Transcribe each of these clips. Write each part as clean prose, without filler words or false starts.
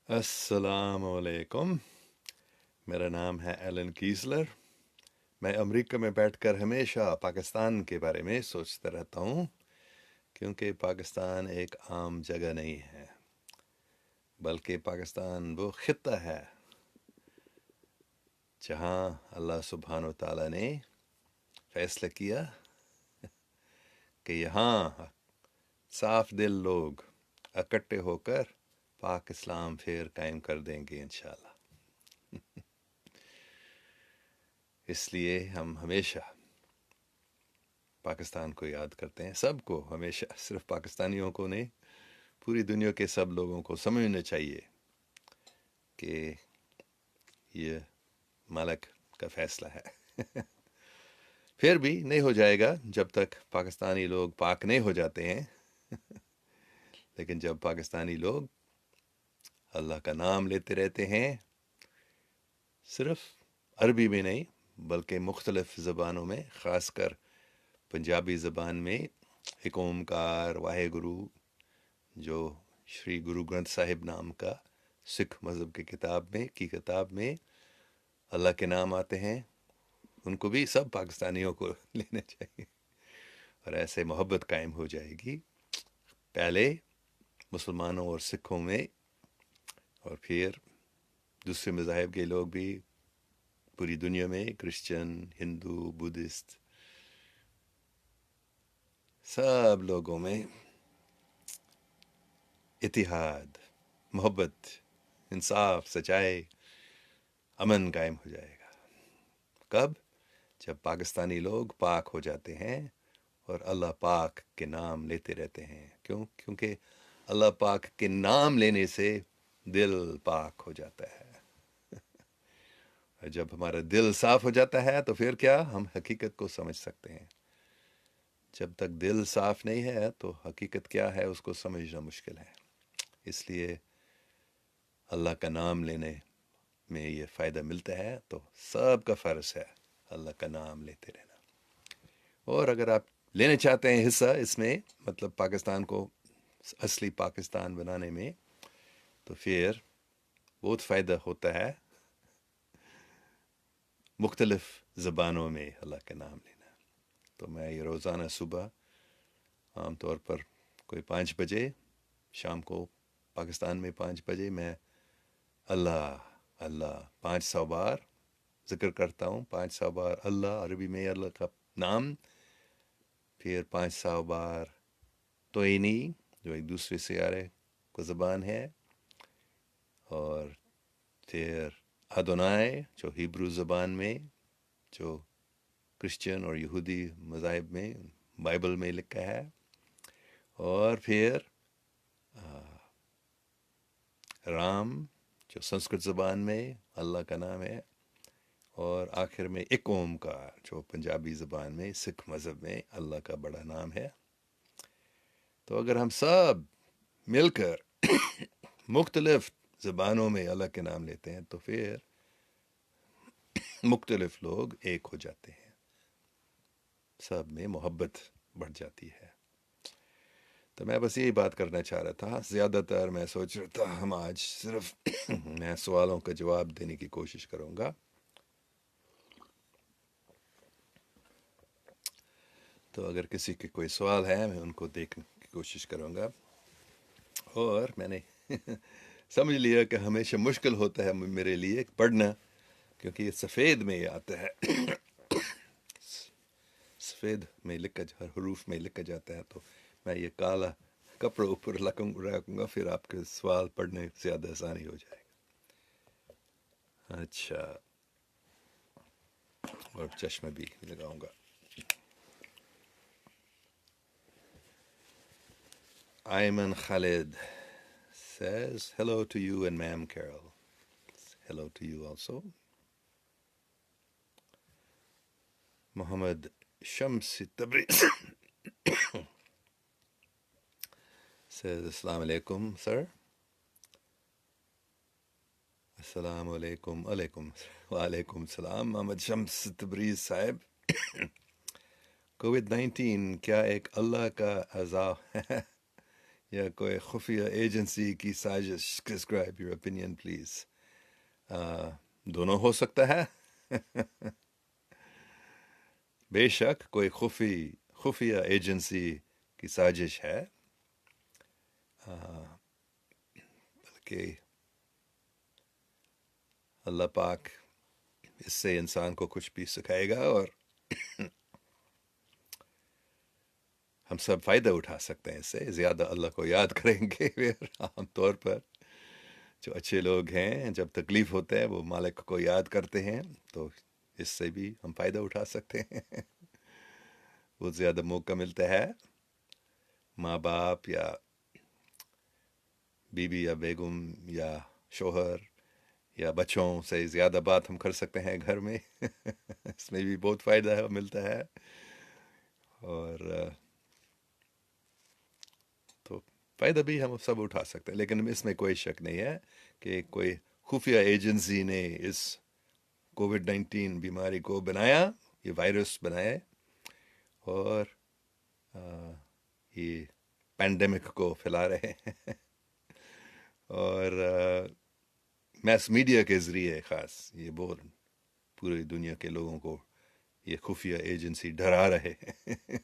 السلام علیکم. میرا نام ہے ایلن کیسلر. میں امریکہ میں بیٹھ کر ہمیشہ پاکستان کے بارے میں سوچتا رہتا ہوں، کیونکہ پاکستان ایک عام جگہ نہیں ہے، بلکہ پاکستان وہ خطہ ہے جہاں اللہ سبحانہ و تعالیٰ نے فیصلہ کیا کہ یہاں صاف دل لوگ اکٹھے ہو کر پاک اسلام پھر قائم کر دیں گے انشاءاللہ. اس لیے ہم ہمیشہ پاکستان کو یاد کرتے ہیں. سب کو ہمیشہ، صرف پاکستانیوں کو نہیں، پوری دنیا کے سب لوگوں کو سمجھنا چاہیے کہ یہ مالک کا فیصلہ ہے. پھر بھی نہیں ہو جائے گا جب تک پاکستانی لوگ پاک نہیں ہو جاتے ہیں. لیکن جب پاکستانی لوگ اللہ کا نام لیتے رہتے ہیں، صرف عربی میں نہیں بلکہ مختلف زبانوں میں، خاص کر پنجابی زبان میں، ایک اومکار واحے گرو، جو شری گرو گرنتھ صاحب نام کا سکھ مذہب کی کتاب میں اللہ کے نام آتے ہیں، ان کو بھی سب پاکستانیوں کو لینا چاہیے، اور ایسے محبت قائم ہو جائے گی، پہلے مسلمانوں اور سکھوں میں، اور پھر دوسرے مذاہب کے لوگ بھی پوری دنیا میں، کرسچن، ہندو، بدھسٹ، سب لوگوں میں اتحاد، محبت، انصاف، سچائی، امن قائم ہو جائے گا. کب؟ جب پاکستانی لوگ پاک ہو جاتے ہیں اور اللہ پاک کے نام لیتے رہتے ہیں. کیونکہ اللہ پاک کے نام لینے سے دل پاک ہو جاتا ہے. اور جب ہمارا دل صاف ہو جاتا ہے تو پھر کیا؟ ہم حقیقت کو سمجھ سکتے ہیں. جب تک دل صاف نہیں ہے تو حقیقت کیا ہے اس کو سمجھنا مشکل ہے. اس لیے اللہ کا نام لینے میں یہ فائدہ ملتا ہے، تو سب کا فرض ہے اللہ کا نام لیتے رہنا. اور اگر آپ لینا چاہتے ہیں حصہ اس میں، مطلب پاکستان کو اصلی پاکستان بنانے میں، تو پھر بہت فائدہ ہوتا ہے مختلف زبانوں میں اللہ کا نام لینا. تو میں یہ روزانہ صبح عام طور پر کوئی 5 بجے، شام کو پاکستان میں 5 بجے، میں اللہ اللہ 500 بار ذکر کرتا ہوں. 500 بار اللہ، عربی میں اللہ کا نام، پھر 500 بار توئینی، جو ایک دوسرے سیارے کو زبان ہے، اور پھر ادونائے، جو ہیبرو زبان میں، جو کرسچن اور یہودی مذاہب میں بائبل میں لکھا ہے، اور پھر رام، جو سنسکرت زبان میں اللہ کا نام ہے، اور آخر میں ایک اومکار، جو پنجابی زبان میں سکھ مذہب میں اللہ کا بڑا نام ہے. تو اگر ہم سب مل کر مختلف زبانوں میں اللہ کے نام لیتے ہیں تو پھر مختلف لوگ ایک ہو جاتے ہیں، سب میں محبت بڑھ جاتی ہے. تو میں بس یہی بات کرنا چاہ رہا تھا. زیادہ تر میں سوچ رہا تھا ہم آج صرف میں سوالوں کا جواب دینے کی کوشش کروں گا. تو اگر کسی کے کوئی سوال ہے میں ان کو دیکھنے کی کوشش کروں گا. اور میں نے سمجھ لیا کہ ہمیشہ مشکل ہوتا ہے میرے لیے پڑھنا، کیونکہ یہ سفید میں یہ آتا ہے، سفید میں لکھا، حروف میں لکھا جاتا ہے. تو میں یہ کالا کپڑا اوپر رکھوں گا، پھر آپ کے سوال پڑھنے زیادہ آسانی ہو جائے گا. اچھا، اور چشمہ بھی لگاؤں گا. Ayman Khalid says, hello to you and Ma'am Carol. Hello to you also. Muhammad Shamsi Tabriz says, Assalamu alaikum, sir. Assalamu alaikum, alaikum, wa alaikum salam. Muhammad Shams Tabriz sahib. COVID-19 کیا ایک اللہ کا عذاب ہے या कोई खुफिया agency की साजिश? Describe your opinion, please. दोनों हो सकता है। बेशक कोई खुफिया एजेंसी की साजिश है, बल्कि अल्लाह पाक इससे इंसान को कुछ भी सिखाएगा और हम सब फ़ायदा उठा सकते हैं इससे। ज़्यादा अल्लाह को याद करेंगे फिर आम तौर पर जो अच्छे लोग हैं, जब तकलीफ़ होता है वो मालिक को याद करते हैं, तो इससे भी हम फ़ायदा उठा सकते हैं। बहुत ज़्यादा मौका मिलता है। माँ बाप या बीवी या बेगम या शोहर या बच्चों से ज़्यादा बात हम कर सकते हैं घर में। इसमें भी बहुत फ़ायदा मिलता है। और तो फ़ायदा भी हम सब उठा सकते हैं, लेकिन इसमें कोई शक नहीं है कि कोई खुफिया एजेंसी ने इस कोविड-19 बीमारी को बनाया, ये वायरस बनाया और ये पैंडेमिक को फैला रहे हैं। और मैस मीडिया के ज़रिए ख़ास ये बोल पूरी दुनिया के लोगों को ये खुफिया एजेंसी डरा रहे हैं।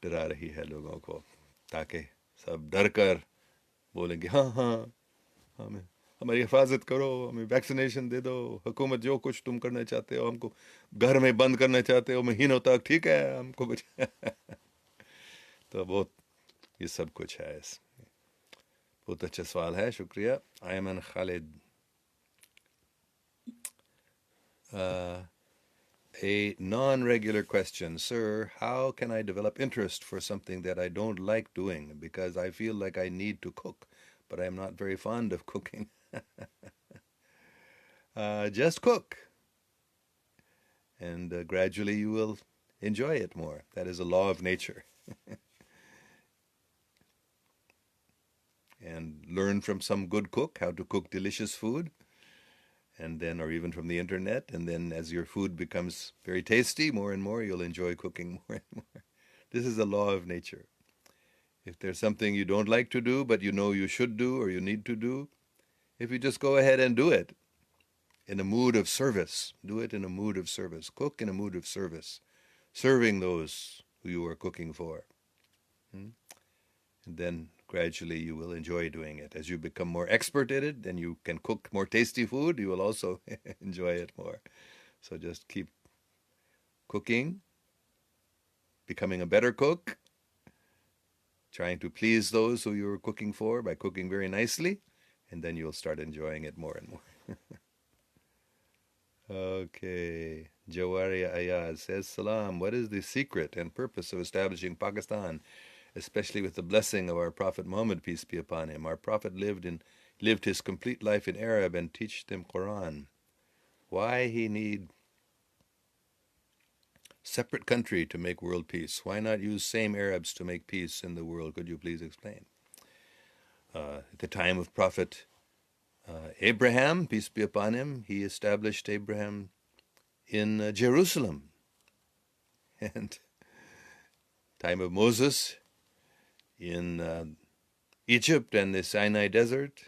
डरा रही है लोगों को, ताकि सब डर कर बोलेंगे हाँ हाँ हमें हमारी हिफाजत करो, हमें वैक्सीनेशन दे दो, हुकूमत जो कुछ तुम करना चाहते हो, हमको घर में बंद करना चाहते हो महीनों तक, ठीक है हमको कुछ। तो बहुत ये सब कुछ है। बहुत अच्छा सवाल है, शुक्रिया Aiman Khalid. A non-regular question, sir. How can I develop interest for something that I don't like doing because I feel like I need to cook, but I'm not very fond of cooking? Just cook, and gradually you will enjoy it more. That is a law of nature. And learn from some good cook how to cook delicious food, and then, or even from the internet, and then as your food becomes very tasty more and more, you'll enjoy cooking more and more. This is a law of nature. If there's something you don't like to do, but you know you should do or you need to do, if you just go ahead and do it in a mood of service, do it in a mood of service, cook in a mood of service, serving those who you are cooking for. And then gradually you will enjoy doing it. As you become more expert at it, then you can cook more tasty food, you will also enjoy it more. So just keep cooking, becoming a better cook, trying to please those who you're cooking for by cooking very nicely, and then you'll start enjoying it more and more. Okay. Jawaria Ayaz says, Salam, what is the secret and purpose of establishing Pakistan, especially with the blessing of our Prophet Muhammad, peace be upon him? Our Prophet lived his complete life in Arab and taught them Quran. Why he need separate country to make world peace? Why not use same Arabs to make peace in the world? Could you please explain? At the time of Prophet Abraham, peace be upon him, he established Abraham in Jerusalem. And time of Moses in Egypt and the Sinai desert,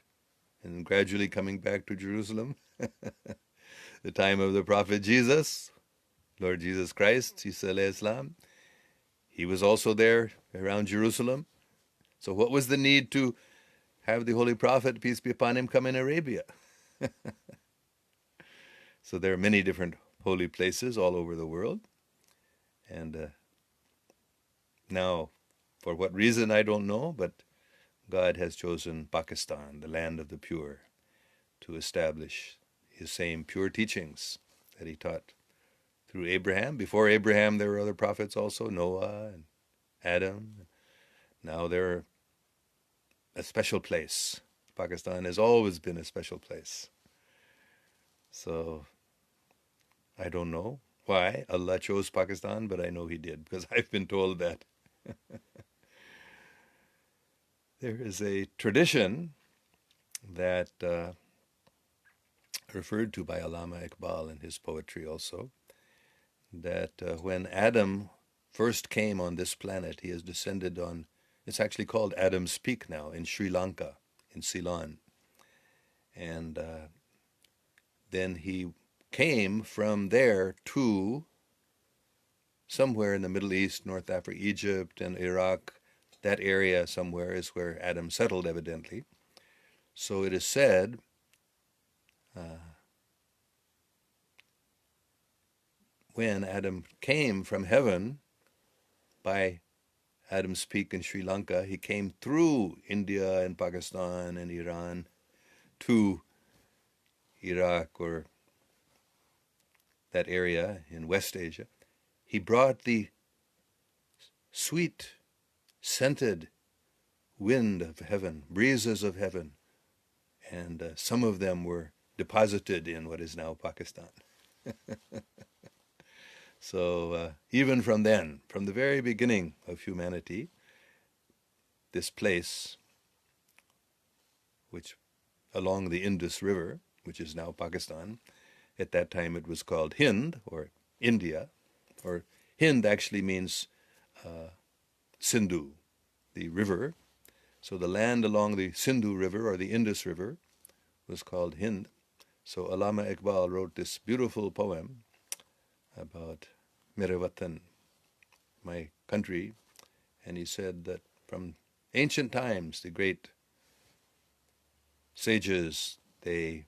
and gradually coming back to Jerusalem. The time of the Prophet Jesus, Lord Jesus Christ, Isa alayhi Islam, he was also there around Jerusalem. So what was the need to have the Holy Prophet, peace be upon him, come in Arabia? So there are many different holy places all over the world. And now, for what reason, I don't know, but God has chosen Pakistan, the land of the pure, to establish his same pure teachings that he taught through Abraham. Before Abraham, there were other prophets also, Noah and Adam. Now they're a special place. Pakistan has always been a special place. So I don't know why Allah chose Pakistan, but I know he did, because I've been told that. There is a tradition that referred to by Allama Iqbal in his poetry also, that when Adam first came on this planet, he is descended on It's actually called Adam's Peak now in Sri Lanka, in Ceylon. And then he came from there to somewhere in the Middle East, North Africa, Egypt and Iraq. That area somewhere is where Adam settled, evidently. So it is said when Adam came from heaven by Adam's Peak in Sri Lanka, he came through India and Pakistan and Iran to Iraq or that area in West Asia. He brought the sweet, scented wind of heaven, breezes of heaven, and some of them were deposited in what is now Pakistan. So even from then, from the very beginning of humanity, this place, which along the Indus River, which is now Pakistan, at that time it was called Hind, or India, or Hind actually means Sindhu, the river. So the land along the Sindhu River or the Indus River was called Hind. So Allama Iqbal wrote this beautiful poem about Mere Watan, my country, and he said that from ancient times, the great sages, they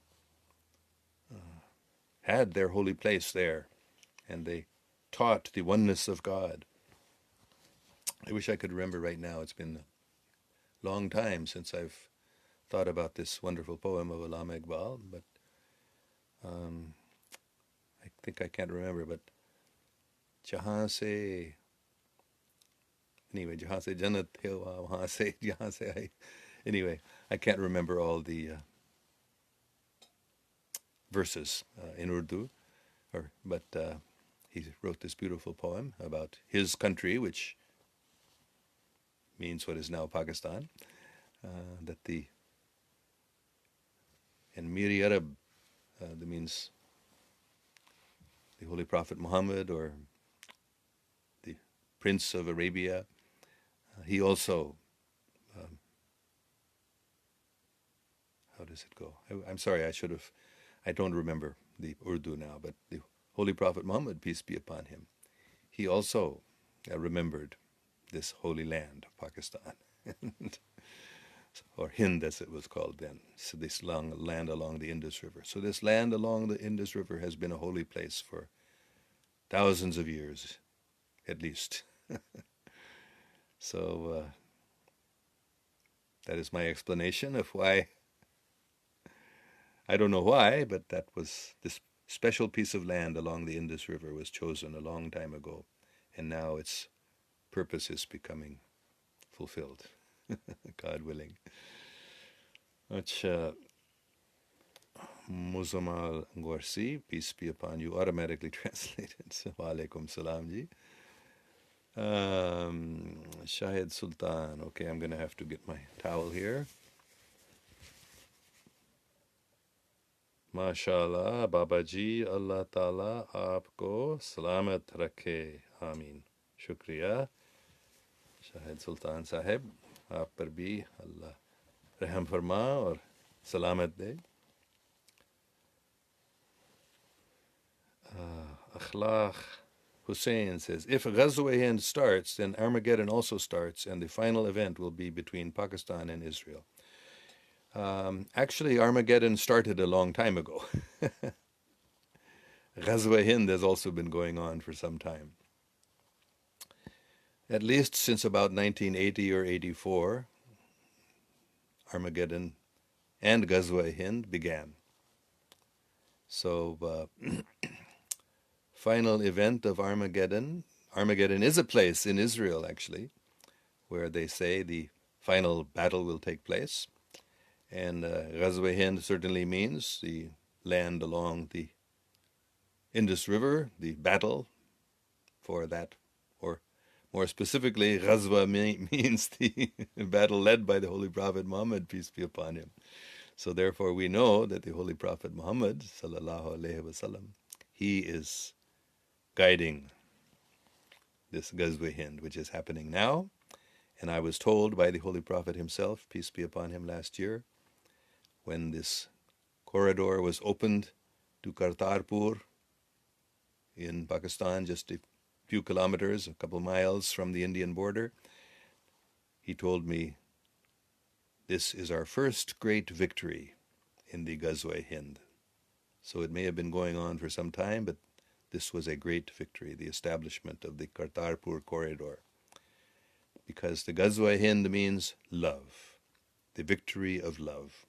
had their holy place there, and they taught the oneness of God. I wish I could remember right now. It's been a long time since I've thought about this wonderful poem of Allama Iqbal, but I think I can't remember, but jahan se, anyway, jahan se jannat hai wahan se jahan se hai. Anyway, I can't remember all the verses in Urdu, but he wrote this beautiful poem about his country, which means what is now Pakistan, that the, in Miri Arab, that means the Holy Prophet Muhammad or the Prince of Arabia. He also, how does it go? I'm sorry, I don't remember the Urdu now, but the Holy Prophet Muhammad, peace be upon him, he also remembered this holy land of Pakistan, or Hind as it was called then, so this long land along the Indus River. So this land along the Indus River has been a holy place for thousands of years, at least. So that is my explanation of why. I don't know why, but that was this special piece of land along the Indus River was chosen a long time ago, and now its purpose is becoming fulfilled, God willing. Acha, Musalman Gorsi, peace be upon you, automatically translated. Wa alaikum salam ji. Shahid Sultan. Okay, I'm going to have to get my towel here. MashaAllah, Babaji, Allah Ta'ala aapko salamat rakhe. Ameen. Shukriya. Shahid Sultan Sahib, aap par bhi Allah रहम फरमा और सलामत दे. Akhlaq Hussein says, if Ghazwa-i-Hind starts, then Armageddon also starts, and the final event will be between Pakistan and Israel. Actually, Armageddon started a long time ago. Ghazwa-i-Hind has also been going on for some time. At least since about 1980 or 84, Armageddon and Ghazwa-i-Hind began. So, final event of Armageddon. Armageddon is a place in Israel, actually, where they say the final battle will take place. And Ghazwa-i-Hind certainly means the land along the Indus River, the battle for that. Or more specifically, Ghazwa means the battle led by the Holy Prophet Muhammad, peace be upon him. So therefore we know that the Holy Prophet Muhammad, sallallahu alaihi wasallam, he is guiding this Ghazwa-i-Hind, which is happening now, And I was told by the Holy Prophet himself, peace be upon him, last year, when this corridor was opened to Kartarpur in Pakistan, just a few kilometers, a couple miles from the Indian border, he told me, this is our first great victory in the Ghazwa-i-Hind. So it may have been going on for some time, but this was a great victory, the establishment of the Kartarpur corridor. Because the Ghazwa-i-Hind means love, the victory of love.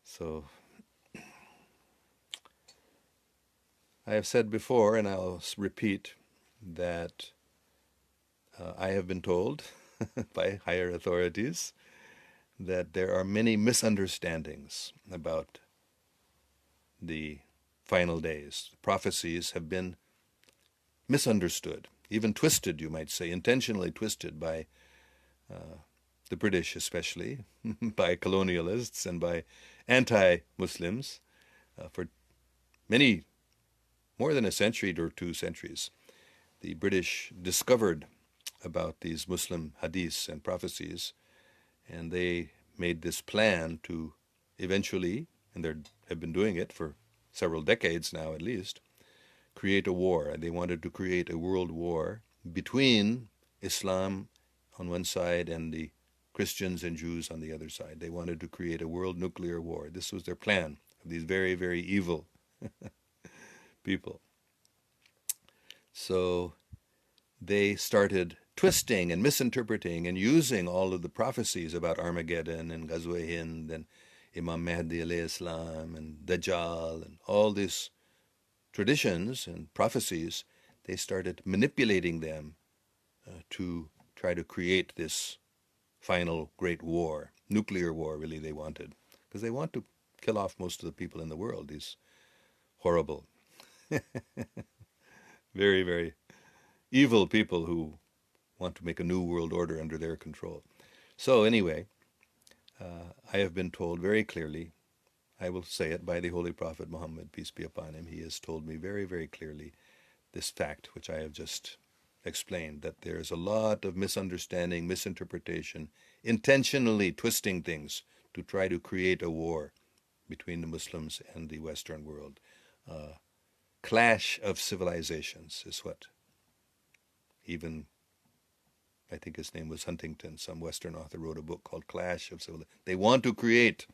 So I have said before, and I'll repeat, that I have been told by higher authorities that there are many misunderstandings about the final days. Prophecies have been misunderstood, even twisted, you might say, intentionally twisted by the British especially, by colonialists and by anti-Muslims for many, more than a century or 2 centuries. The British discovered about these Muslim hadiths and prophecies, and they made this plan to eventually, and they have been doing it for several decades now at least, create a war. And they wanted to create a world war between Islam on one side and the Christians and Jews on the other side. They wanted to create a world nuclear war. This was their plan of these very, very evil people. So they started twisting and misinterpreting and using all of the prophecies about Armageddon and Ghazwa-i-Hind and Imam Mahdi alayhi salam and Dajjal and all these traditions and prophecies. They started manipulating them to try to create this final great war, nuclear war really they wanted, because they want to kill off most of the people in the world, these horrible, very, very evil people who want to make a new world order under their control. So anyway, I have been told very clearly, I will say it by the Holy Prophet Muhammad, peace be upon him, he has told me very, very clearly this fact which I have just explained, that there is a lot of misunderstanding, misinterpretation, intentionally twisting things to try to create a war between the Muslims and the Western world. Clash of civilizations is what even, I think his name was Huntington, some Western author wrote a book called Clash of Civilizations. They want to create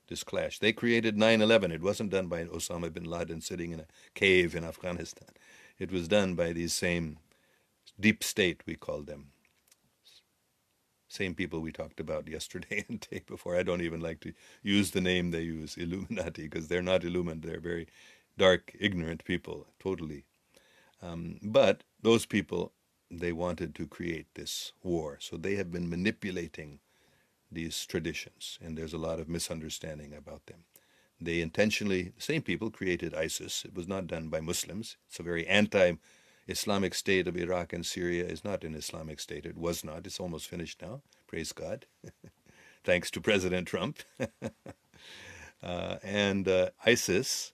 this clash. They created 9/11. It wasn't done by Osama bin Laden sitting in a cave in Afghanistan. It was done by these same deep state, we call them. Same people we talked about yesterday and day before. I don't even like to use the name they use, Illuminati, because they're not illumined. They're very dark, ignorant people, totally. But those people, they wanted to create this war. So they have been manipulating these traditions, and there's a lot of misunderstanding about them. They intentionally, the same people created ISIS. It was not done by Muslims. It's a very anti-Islamic state of Iraq and Syria. Is not an Islamic state. It was not. It's almost finished now. Praise God. Thanks to President Trump. ISIS,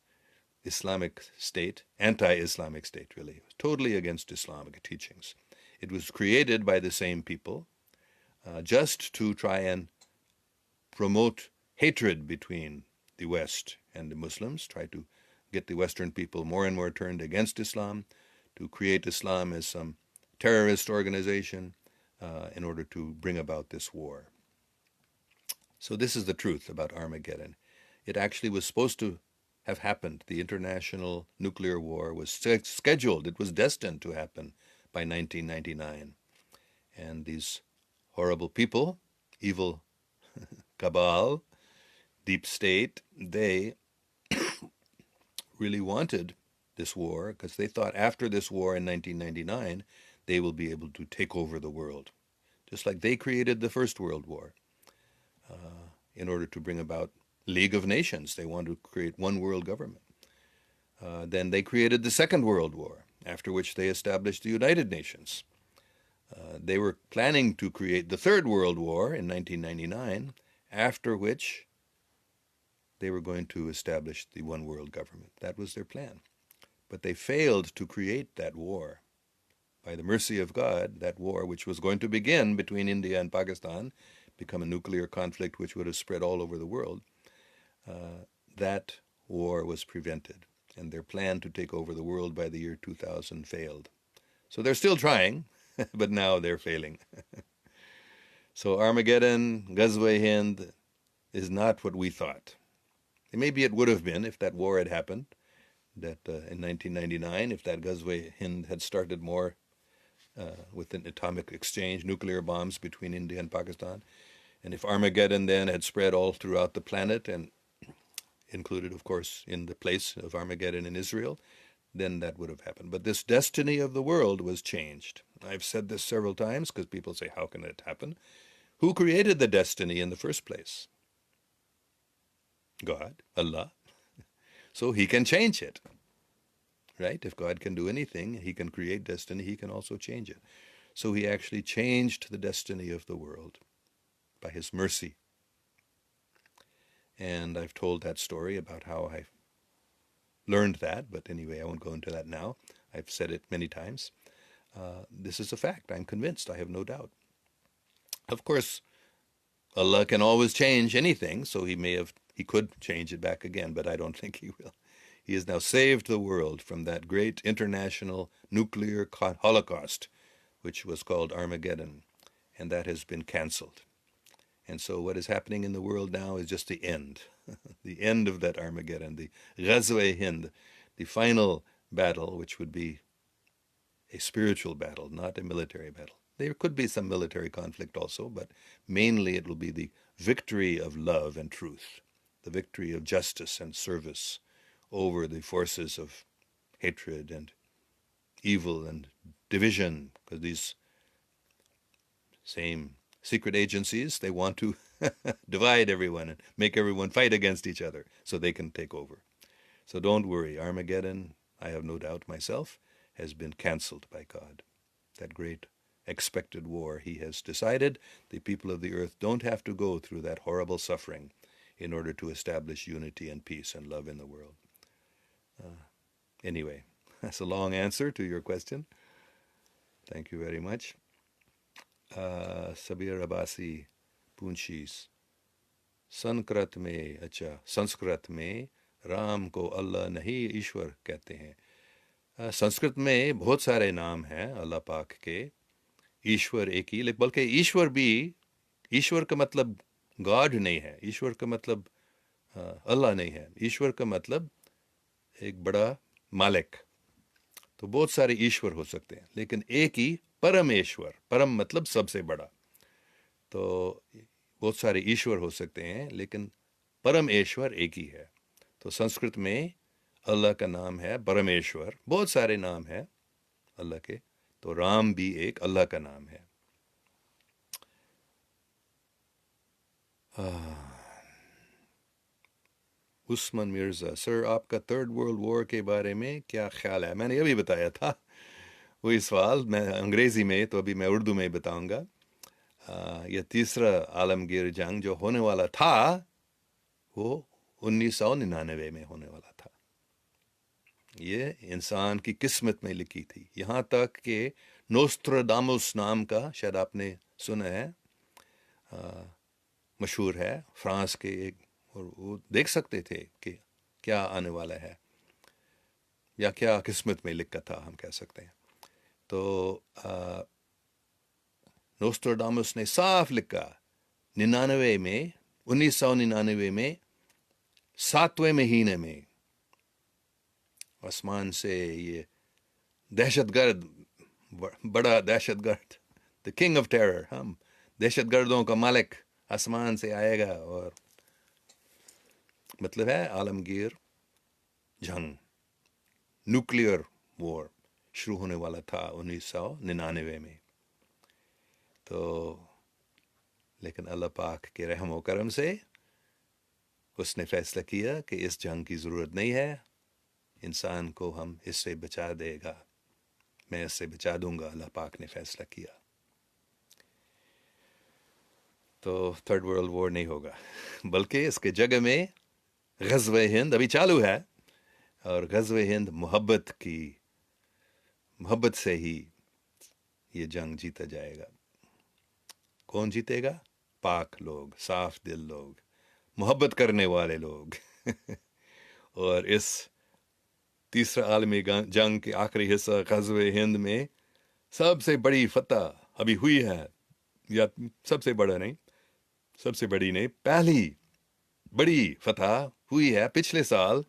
Islamic State, anti-Islamic state really, totally against Islamic teachings. It was created by the same people just to try and promote hatred between the West and the Muslims, try to get the Western people more and more turned against Islam, to create Islam as some terrorist organization in order to bring about this war. So this is the truth about Armageddon. It actually was supposed to have happened. The international nuclear war was scheduled. It was destined to happen by 1999. And these horrible people, evil cabal, deep state, they really wanted this war because they thought after this war in 1999, they will be able to take over the world. Just like they created the First World War in order to bring about League of Nations. They wanted to create one world government. Then they created the Second World War, after which they established the United Nations. They were planning to create the Third World War in 1999, after which they were going to establish the one world government. That was their plan. But they failed to create that war. by the mercy of God, that war, which was going to begin between India and Pakistan, become a nuclear conflict which would have spread all over the world, that war was prevented. And their plan to take over the world by the year 2000 failed. So they're still trying, but now they're failing. So Armageddon, Ghazwa-i-Hind is not what we thought. Maybe it would have been if that war had happened, that in 1999, if that Ghazwa-i-Hind had started more with an atomic exchange, nuclear bombs between India and Pakistan, and if Armageddon then had spread all throughout the planet and included, of course, in the place of Armageddon in Israel, then that would have happened. But this destiny of the world was changed. I've said this several times because people say, how can it happen? Who created the destiny in the first place? God, Allah. So he can change it, right? If God can do anything, he can create destiny, he can also change it. So he actually changed the destiny of the world by his mercy. And I've told that story about how I learned that, but anyway, I won't go into that now. I've said it many times. This is a fact. I'm convinced. I have no doubt. Of course, Allah can always change anything, so he could change it back again, but I don't think he will. He has now saved the world from that great international nuclear holocaust, which was called Armageddon, and that has been canceled. And so what is happening in the world now is just the end, the end of that Armageddon, the Ghazwa-i-Hind, the final battle, which would be a spiritual battle, not a military battle. There could be some military conflict also, but mainly it will be the victory of love and truth, the victory of justice and service over the forces of hatred and evil and division, because these same secret agencies, they want to divide everyone and make everyone fight against each other so they can take over. So don't worry, Armageddon, I have no doubt myself, has been canceled by God. That great expected war, he has decided the people of the earth don't have to go through that horrible suffering in order to establish unity and peace and love in the world. Anyway, that's a long answer to your question. Thank you very much. Sabir Abbasi Punchis. Sanskrit में राम को अल्लाह नहीं ईश्वर कहते हैं. संस्कृत में बहुत सारे नाम हैं अल्लाह पाक के. ईश्वर एक ही, बल्कि ईश्वर भी, ईश्वर का मतलब गॉड नहीं है, ईश्वर का मतलब अल्लाह नहीं है. ईश्वर का मतलब एक बड़ा मालिक. तो बहुत सारे ईश्वर हो सकते हैं, लेकिन एक ही परमेश्वर, परम मतलब सबसे बड़ा. तो बहुत सारे ईश्वर हो सकते हैं, लेकिन परमेश्वर एक ही है. तो संस्कृत में अल्लाह का नाम है परमेश्वर. बहुत सारे नाम हैं अल्लाह के, तो राम भी एक अल्लाह का नाम है. उस्मान मिर्ज़ा, सर आपका थर्ड वर्ल्ड वॉर के बारे में क्या ख्याल है? मैंने अभी बताया था वही सवाल, मैं अंग्रेज़ी में, तो अभी मैं उर्दू में बताऊंगा. यह तीसरा आलमगीर जंग जो होने वाला था वो 1999 में होने वाला था. ये इंसान की किस्मत में लिखी थी. यहाँ तक कि नोस्ट्राडामुस नाम का, शायद आपने सुना है, मशहूर है, फ्रांस के एक, और वो देख सकते थे कि क्या आने वाला है या क्या किस्मत में लिखा था, हम कह सकते हैं. तो नोस्ट्राडामुस ने साफ लिखा 1999 में 7वें महीने में आसमान से ये दहशतगर्द, बड़ा दहशतगर्द, द किंग ऑफ टेरर, हम दहशतगर्दों का मालिक आसमान से आएगा. और मतलब है आलमगीर जंग, न्यूक्लियर वॉर शुरू होने वाला था 1999 में. तो लेकिन अल्लाह पाक के रहम व करम से उसने फैसला किया कि इस जंग की ज़रूरत नहीं है, इंसान को हम इससे बचा देगा, मैं इससे बचा दूंगा. अल्लाह पाक ने फैसला किया. तो थर्ड वर्ल्ड वॉर नहीं होगा, बल्कि इसके जगह में ग़ज़वा-ए-हिंद अभी चालू है. और ग़ज़वा-ए-हिंद मोहब्बत से ही یہ جنگ جیتا جائے گا. کون جیتے گا؟ پاک لوگ، صاف دل لوگ، محبت کرنے والے لوگ. اور اس تیسرا عالمی جنگ کے آخری حصہ غزوہ ہند میں سب سے بڑی فتح ابھی ہوئی ہے، یا سب سے بڑا نہیں، سب سے بڑی نہیں، پہلی بڑی فتح ہوئی ہے پچھلے سال،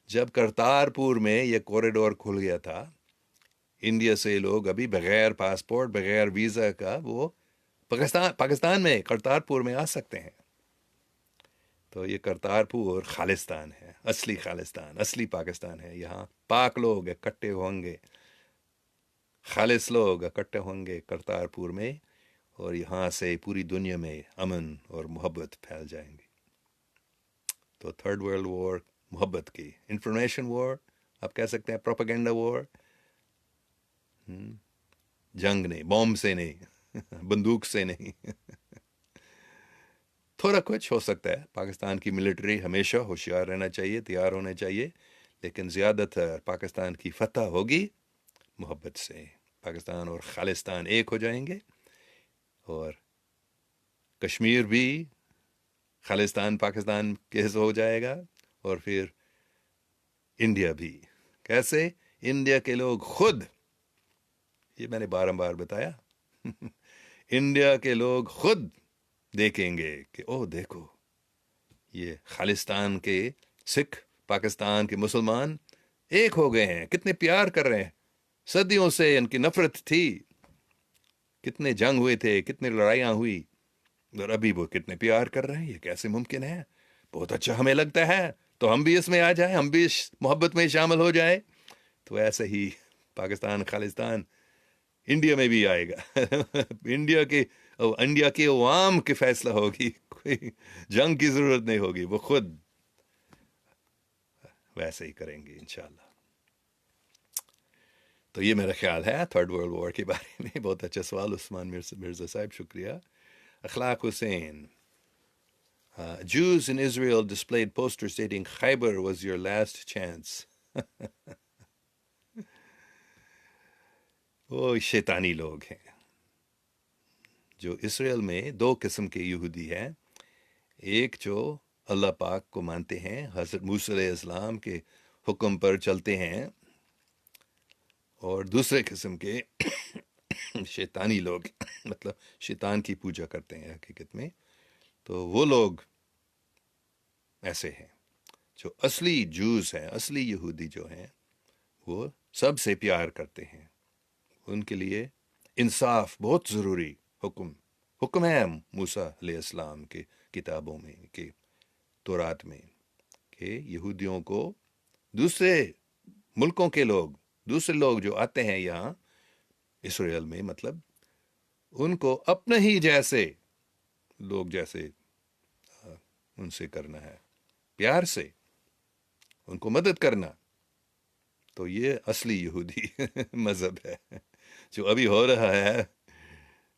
جب کرتارپور میں یہ کوریڈور کھل گیا تھا. انڈیا سے لوگ ابھی بغیر پاسپورٹ، بغیر ویزا کا وہ پاکستان میں کرتارپور میں آ سکتے ہیں. تو یہ کرتارپور خالستان ہے، اصلی خالستان، اصلی پاکستان ہے. یہاں پاک لوگ اکٹھے ہوں گے، خالص لوگ اکٹھے ہوں گے کرتارپور میں، اور یہاں سے پوری دنیا میں امن اور محبت پھیل جائیں گی. تو تھرڈ ورلڈ وار محبت کی، انفارمیشن وار آپ کہہ سکتے ہیں، پروپیگنڈا وار. جنگ نہیں، بوم سے نہیں، بندوق سے نہیں. تھوڑا کچھ ہو سکتا ہے. پاکستان کی ملٹری ہمیشہ ہوشیار رہنا چاہیے، تیار ہونا چاہیے، لیکن زیادہ تر پاکستان کی فتح ہوگی محبت سے. پاکستان اور خالستان ایک ہو جائیں گے، اور کشمیر بھی خالستان پاکستان کے حصہ ہو جائے گا، اور پھر انڈیا بھی. کیسے؟ انڈیا کے لوگ خود، یہ میں نے بار بتایا، انڈیا کے لوگ خود دیکھیں گے کہ اوہ دیکھو، یہ خالستان کے سکھ، پاکستان کے مسلمان ایک ہو گئے ہیں، کتنے پیار کر رہے ہیں. صدیوں سے ان کی نفرت تھی، کتنے جنگ ہوئے تھے، کتنے لڑائیاں ہوئی، اور ابھی وہ کتنے پیار کر رہے ہیں. یہ کیسے ممکن ہے؟ بہت اچھا ہمیں لگتا ہے، تو ہم بھی اس میں آ جائیں، ہم بھی اس محبت میں شامل ہو جائیں. تو ایسے ہی پاکستان خالستان انڈیا میں بھی آئے گا. انڈیا کے عوام کی فیصلہ ہوگی، کوئی جنگ کی ضرورت نہیں ہوگی، وہ خود ویسے ہی کریں گے انشاءاللہ. تو یہ میرا خیال ہے تھرڈ ورلڈ وار کے بارے میں. بہت اچھا سوال عثمان مرزا صاحب، شکریہ. اخلاق حسین: Jews in Israel displayed posters stating Khaybar was your last chance. وہ شیطانی لوگ ہیں. جو اسرائیل میں دو قسم کے یہودی ہیں، ایک جو اللہ پاک کو مانتے ہیں، حضرت موسیٰ علیہ السلام کے حکم پر چلتے ہیں، اور دوسرے قسم کے شیطانی لوگ، مطلب شیطان کی پوجا کرتے ہیں حقیقت میں. تو وہ لوگ ایسے ہیں. جو اصلی جوز ہیں، اصلی یہودی جو ہیں، وہ سب سے پیار کرتے ہیں. ان کے لیے انصاف بہت ضروری حکم ہے موسیٰ علیہ السلام کے کتابوں میں، کہ تورات میں، کہ یہودیوں کو دوسرے ملکوں کے لوگ، دوسرے لوگ جو آتے ہیں یہاں اسرائیل میں، مطلب ان کو اپنے ہی جیسے لوگ جیسے ان سے کرنا ہے، پیار سے ان کو مدد کرنا. تو یہ اصلی یہودی مذہب ہے جو ابھی ہو رہا ہے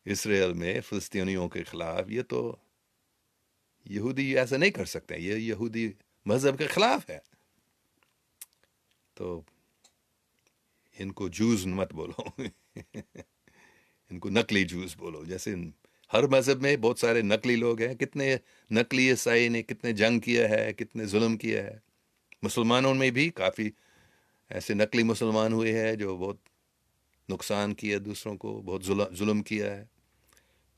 اسرائیل میں فلسطینیوں کے خلاف. یہ تو یہودی ایسا نہیں کر سکتے، یہ یہودی مذہب کے خلاف ہے. تو ان کو جوز مت بولو، ان کو نقلی جوز بولو. جیسے ہر مذہب میں بہت سارے نقلی لوگ ہیں، کتنے نقلی عیسائی نے کتنے جنگ کیا ہے، کتنے ظلم کیا ہے. مسلمانوں میں بھی کافی ایسے نقلی مسلمان ہوئے ہیں جو بہت نقصان کیا دوسروں کو، بہت ظلم کیا ہے.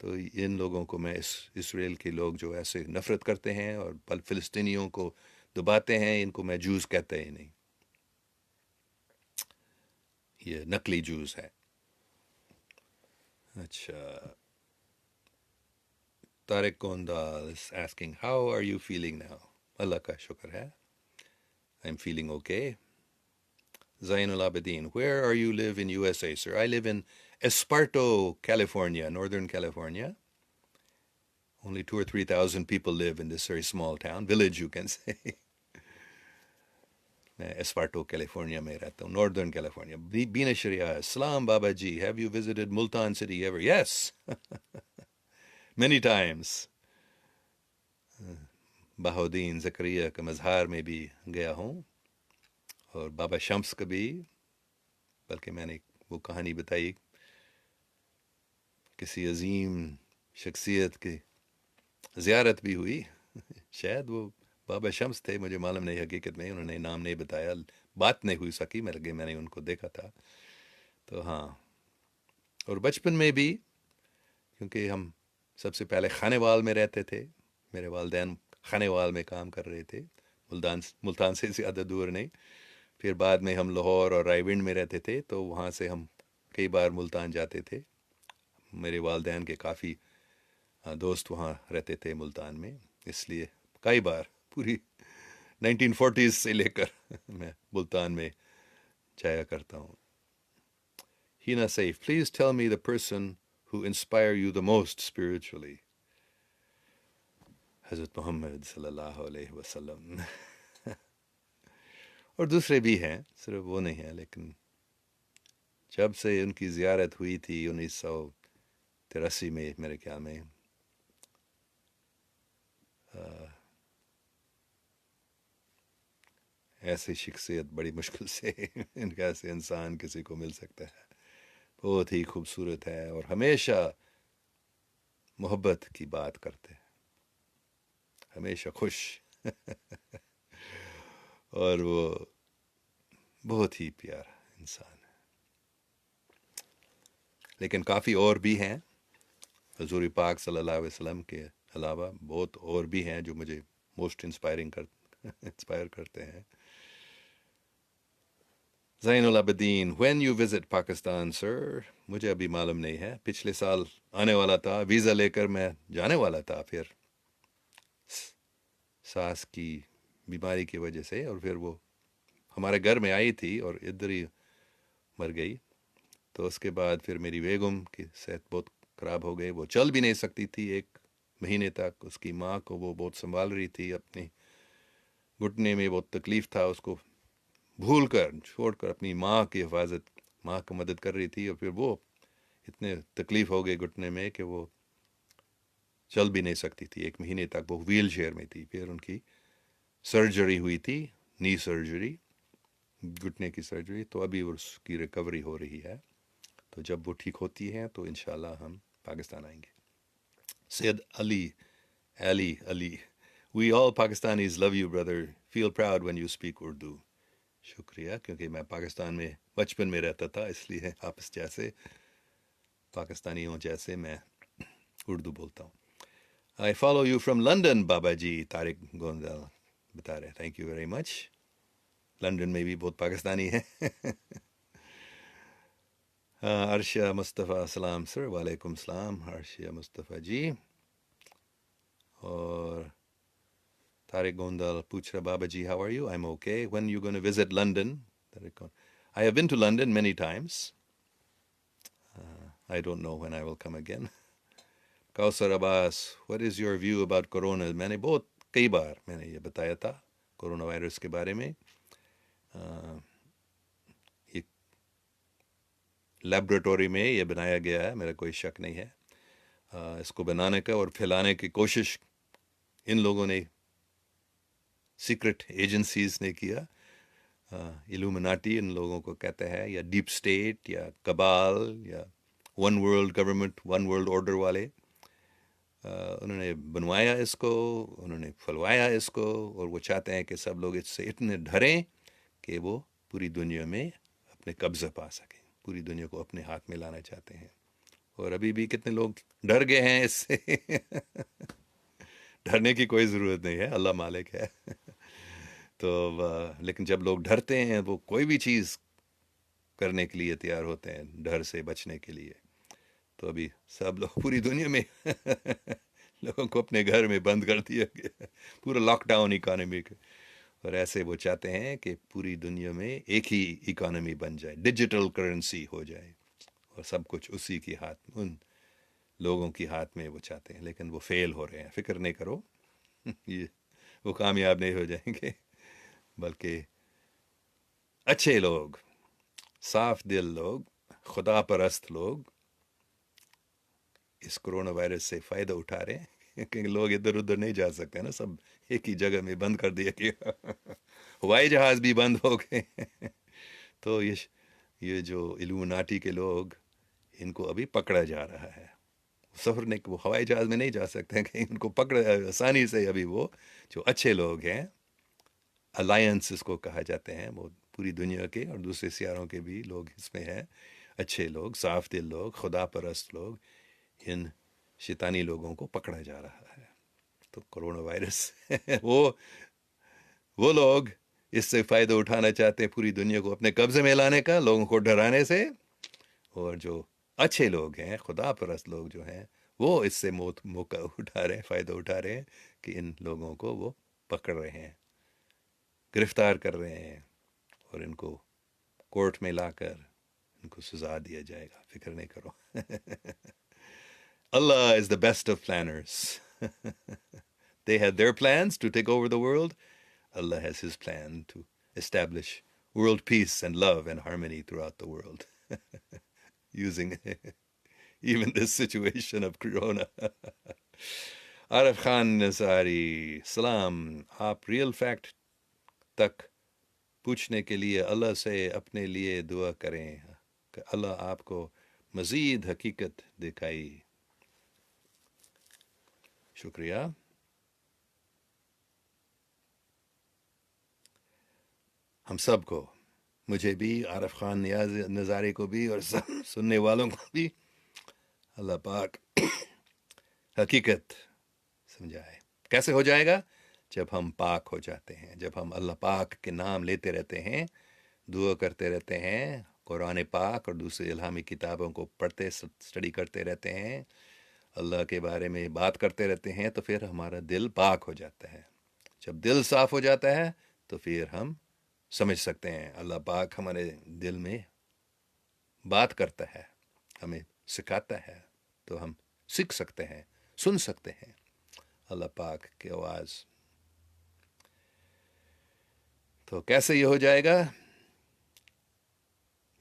تو ان لوگوں کو میں اسرائیل کے لوگ جو ایسے نفرت کرتے ہیں اور فلسطینیوں کو دباتے ہیں، ان کو میں جوز کہتا ہی نہیں. یہ نقلی جوز ہے. اچھا، Tariq کوندال is asking how are you feeling now. اللہ کا شکر ہے، I'm feeling okay. Zain al-Abidin: where are you live in USA, sir? I live in Esparto, California, Northern California. Only 2,000 or 3,000 people live in this very small town, village you can say. میں اسپارٹو California میں رہتا ہوں، northern California. Been Shariah: Salam Baba ji, have you visited Multan city ever? Yes. Many times. Bahauddin Zakariya کا مزار میں بھی گیا ہوں، اور بابا شمس کا بھی. بلکہ میں نے وہ کہانی بتائی کسی عظیم شخصیت کی زیارت بھی ہوئی. شاید وہ بابا شمس تھے، مجھے معلوم نہیں حقیقت میں، انہوں نے نام نہیں بتایا، بات نہیں ہوئی سکی، میں نے ان کو دیکھا تھا. تو ہاں، اور بچپن میں بھی کیونکہ ہم سب سے پہلے خانے وال میں رہتے تھے، میرے والدین خانے وال میں کام کر رہے تھے، ملتان سے زیادہ دور نہیں. پھر بعد میں ہم لاہور اور رائے ونڈ میں رہتے تھے، تو وہاں سے ہم کئی بار ملتان جاتے تھے. میرے والدین کے کافی دوست وہاں رہتے تھے ملتان میں، اس لیے کئی بار پوری 1940s سے لے کر میں ملتان میں جایا کرتا ہوں. Hina Saif, please tell me the person who inspire you the most spiritually. حضرت محمد صلی اللہ علیہ وسلم. اور دوسرے بھی ہیں، صرف وہ نہیں ہیں، لیکن جب سے ان کی زیارت ہوئی تھی 1983 میں میرے خیال میں، ایسی شخصیت بڑی مشکل سے ان کا ایسے انسان کسی کو مل سکتا ہے. بہت ہی خوبصورت ہے اور ہمیشہ محبت کی بات کرتے ہیں، ہمیشہ خوش اور وہ بہت ہی پیارا انسان ہے. لیکن کافی اور بھی ہیں حضور پاک صلی اللہ علیہ وسلم کے علاوہ، بہت اور بھی ہیں جو مجھے موسٹ انسپائر کرتے ہیں. زین العابدین, when you visit Pakistan, sir? مجھے ابھی معلوم نہیں ہے، پچھلے سال آنے والا تھا، ویزا لے کر میں جانے والا تھا، پھر ساس کی بیماری کی وجہ سے، اور پھر وہ ہمارے گھر میں آئی تھی اور ادھر ہی مر گئی. تو اس کے بعد پھر میری بیگم کی صحت بہت خراب ہو گئی، وہ چل بھی نہیں سکتی تھی 1 مہینے تک. اس کی ماں کو وہ بہت سنبھال رہی تھی، اپنی گھٹنے میں بہت تکلیف تھا، اس کو بھول کر چھوڑ کر اپنی ماں کی حفاظت، ماں کو مدد کر رہی تھی. اور پھر وہ اتنے تکلیف ہو گئی گھٹنے میں کہ وہ چل بھی نہیں سکتی تھی 1 مہینے تک، وہ ویل چیئر میں تھی. پھر ان کی سرجری ہوئی تھی، نی سرجری، گھٹنے کی سرجری. تو ابھی اس کی ریکوری ہو رہی ہے، تو جب وہ ٹھیک ہوتی ہے تو انشاءاللہ ہم پاکستان آئیں گے. سید علی we all Pakistanis love you brother, feel proud when you speak Urdu. شکریہ، کیونکہ میں پاکستان میں بچپن میں رہتا تھا، اس لیے آپس جیسے پاکستانیوں جیسے میں اردو بولتا ہوں. I follow you from London بابا جی، طارق گوندل بتا رہے. Thank you very much. London میں بھی بہت پاکستانی ہیں. عرشیہ مصطفیٰ السلام سر. وعلیکم السلام عرشیہ مصطفیٰ جی. اور طارق گوندل پوچھ رہا بابا جی how are you? I'm okay. When you going to visit London? I have been to London many times. I don't know when I will come again. Kausar Abbas, what is your view about corona? میں نے کئی بار میں نے یہ بتایا تھا corona virus کے بارے میں. لیبورٹری میں یہ بنایا گیا ہے، میرا کوئی شک نہیں ہے. اس کو بنانے کا اور پھیلانے کی کوشش ان لوگوں نے، سیکرٹ ایجنسیز نے کیا. ایلومناٹی ان لوگوں کو کہتے ہیں، یا ڈیپ سٹیٹ، یا کبال، یا one world government, one world order والے. انہوں نے بنوایا اس کو، انہوں نے پھلوایا اس کو، اور وہ چاہتے ہیں کہ سب لوگ اس سے اتنے ڈریں کہ وہ پوری دنیا میں اپنے قبضہ پا سکیں، پوری دنیا کو اپنے ہاتھ میں لانا چاہتے ہیں. اور ابھی بھی کتنے لوگ ڈر گئے ہیں اس سے. ڈرنے کی کوئی ضرورت نہیں ہے، اللہ مالک ہے. تو لیکن جب لوگ ڈرتے ہیں، وہ کوئی بھی چیز کرنے کے لیے تیار ہوتے ہیں ڈر سے بچنے کے لیے. تو ابھی سب لوگ پوری دنیا میں لوگوں کو اپنے گھر میں بند کر دیا گیا، پورا لاک ڈاؤن اکانومی کا. اور ایسے وہ چاہتے ہیں کہ پوری دنیا میں ایک ہی اکانومی بن جائے، ڈیجیٹل کرنسی ہو جائے، اور سب کچھ اسی کی ہاتھ، ان لوگوں کی ہاتھ میں وہ چاہتے ہیں. لیکن وہ فیل ہو رہے ہیں، فکر نہیں کرو، یہ وہ کامیاب نہیں ہو جائیں گے. بلکہ اچھے لوگ، صاف دل لوگ، خدا پرست لوگ اس کرونا وائرس سے فائدہ اٹھا رہے ہیں، کیونکہ لوگ ادھر ادھر نہیں جا سکتے نا، سب ایک ہی جگہ میں بند کر دیا گیا. ہوائی جہاز بھی بند ہو گئے. تو یہ جو ایلومناٹی کے لوگ، ان کو ابھی پکڑا جا رہا ہے. सफ़र ने वो हवाई जहाज़ में नहीं जा सकते हैं कहीं, उनको पकड़ आसानी से अभी वो जो अच्छे लोग हैं, अलायंस इसको कहा जाते हैं, वो पूरी दुनिया के और दूसरे सियारों के भी लोग इसमें हैं, अच्छे लोग, साफ दिल लोग, खुदा परस्त लोग, इन शैतानी लोगों को पकड़ा जा रहा है। तो कोरोना वायरस वो लोग इससे फ़ायदा उठाना चाहते हैं, पूरी दुनिया को अपने कब्ज़े में लाने का, लोगों को डराने से। और जो अच्छे लोग हैं, खुदा परस्त लोग जो हैं, वो इससे मौका उठा रहे हैं, फ़ायदा उठा रहे हैं कि इन लोगों को वो पकड़ रहे हैं, गिरफ्तार कर रहे हैं, और इनको कोर्ट में लाकर इनको सज़ा दिया जाएगा, फिक्र नहीं करो। Allah is the best of planners. They had their plans to take over the world. Allah has his plan to establish world peace and love and harmony throughout the world, using even this situation of corona. Arif Khan Nazari, Salam, आप real fact तक पूछने के लिए अल्लाह से अपने लिए दुआ करें कि अल्लाह आपको मज़ीद हकीकत दिखाई। शुक्रिया। हम सब को, मुझे भी, आरिफ खान नज़ारी को भी, और सब सुनने वालों को भी अल्लाह पाक हकीकत समझाए। कैसे हो जाएगा? जब हम पाक हो जाते हैं, जब हम अल्लाह पाक के नाम लेते रहते हैं, दुआ करते रहते हैं, कुरान पाक और दूसरी इल्हामी किताबों को पढ़ते स्टडी करते रहते हैं, अल्लाह के बारे में बात करते रहते हैं, तो फिर हमारा दिल पाक हो जाता है। जब दिल साफ़ हो जाता है तो फिर हम समझ सकते हैं, अल्लाह पाक हमारे दिल में बात करता है, हमें सिखाता है, तो हम सीख सकते हैं, सुन सकते हैं अल्लाह पाक की आवाज़। तो कैसे ये हो जाएगा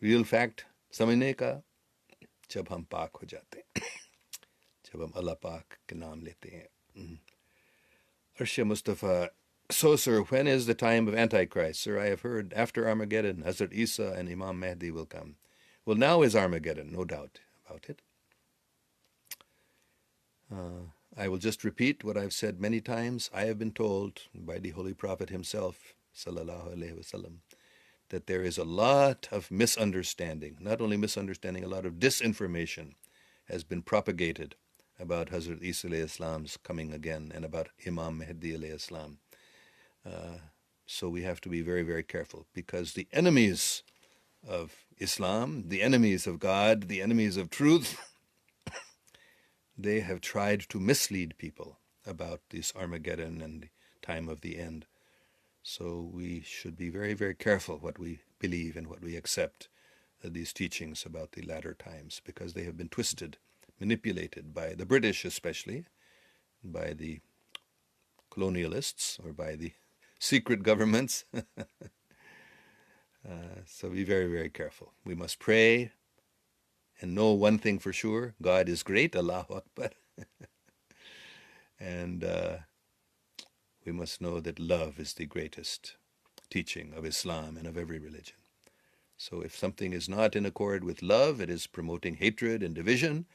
रियल फैक्ट समझने का? जब हम पाक हो जाते हैं, जब हम अल्लाह पाक के नाम लेते हैं। Arsha Mustafa, so sir, when is the time of Antichrist? Sir, I have heard after Armageddon, Hazrat Isa and Imam Mahdi will come. Well, now is Armageddon, no doubt about it. I will just repeat what I've said many times. I have been told by the Holy Prophet himself, sallallahu alaihi wasallam, that there is a lot of misunderstanding, not only misunderstanding, a lot of disinformation has been propagated about Hazrat Isa alayhi Islam's coming again and about Imam Mahdi alayhi Islam. So we have to be very, very careful, because the enemies of Islam, the enemies of God, the enemies of truth, they have tried to mislead people about this Armageddon and the time of the end. So we should be very, very careful what we believe and what we accept, these teachings about the latter times, because they have been twisted, manipulated by the British especially, by the colonialists, or by the secret governments. So be very, very careful. We must pray and know one thing for sure: God is great, Allahu Akbar. And we must know that love is the greatest teaching of Islam and of every religion. So if something is not in accord with love, it is promoting hatred and division,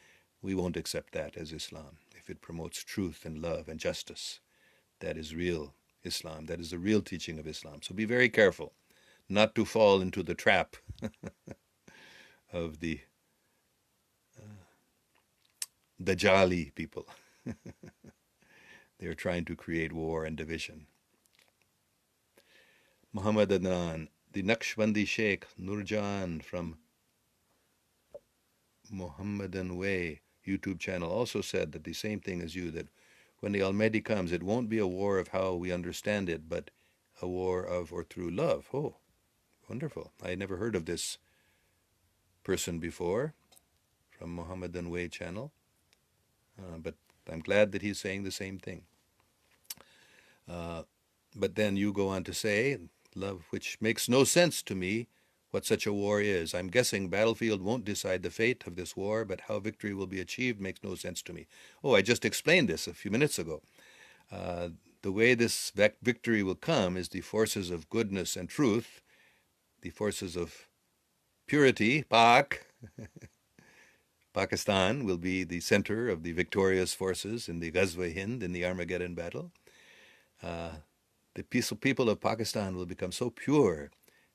we won't accept that as Islam. If it promotes truth and love and justice, that is real Islam. That is the real teaching of Islam. So be very careful not to fall into the trap of the Dajjali people. They are trying to create war and division. Muhammad Adnan, the Naqshbandi Sheikh Nurjan from Mohammedan Way YouTube channel also said that the same thing as you, that when the Al-Mahdi comes, it won't be a war of how we understand it, but a war of or through love. Oh, wonderful. I had never heard of this person before from Mohammedan Way channel, but I'm glad that he's saying the same thing. But then you go on to say, love, which makes no sense to me what such a war is. I'm guessing battlefield won't decide the fate of this war, but how victory will be achieved makes no sense to me. Oh, I just explained this a few minutes ago. The way this victory will come is the forces of goodness and truth, the forces of purity, pak Pakistan will be the center of the victorious forces in the Ghazwa-i-Hind, in the Armageddon battle. The peaceful people of Pakistan will become so pure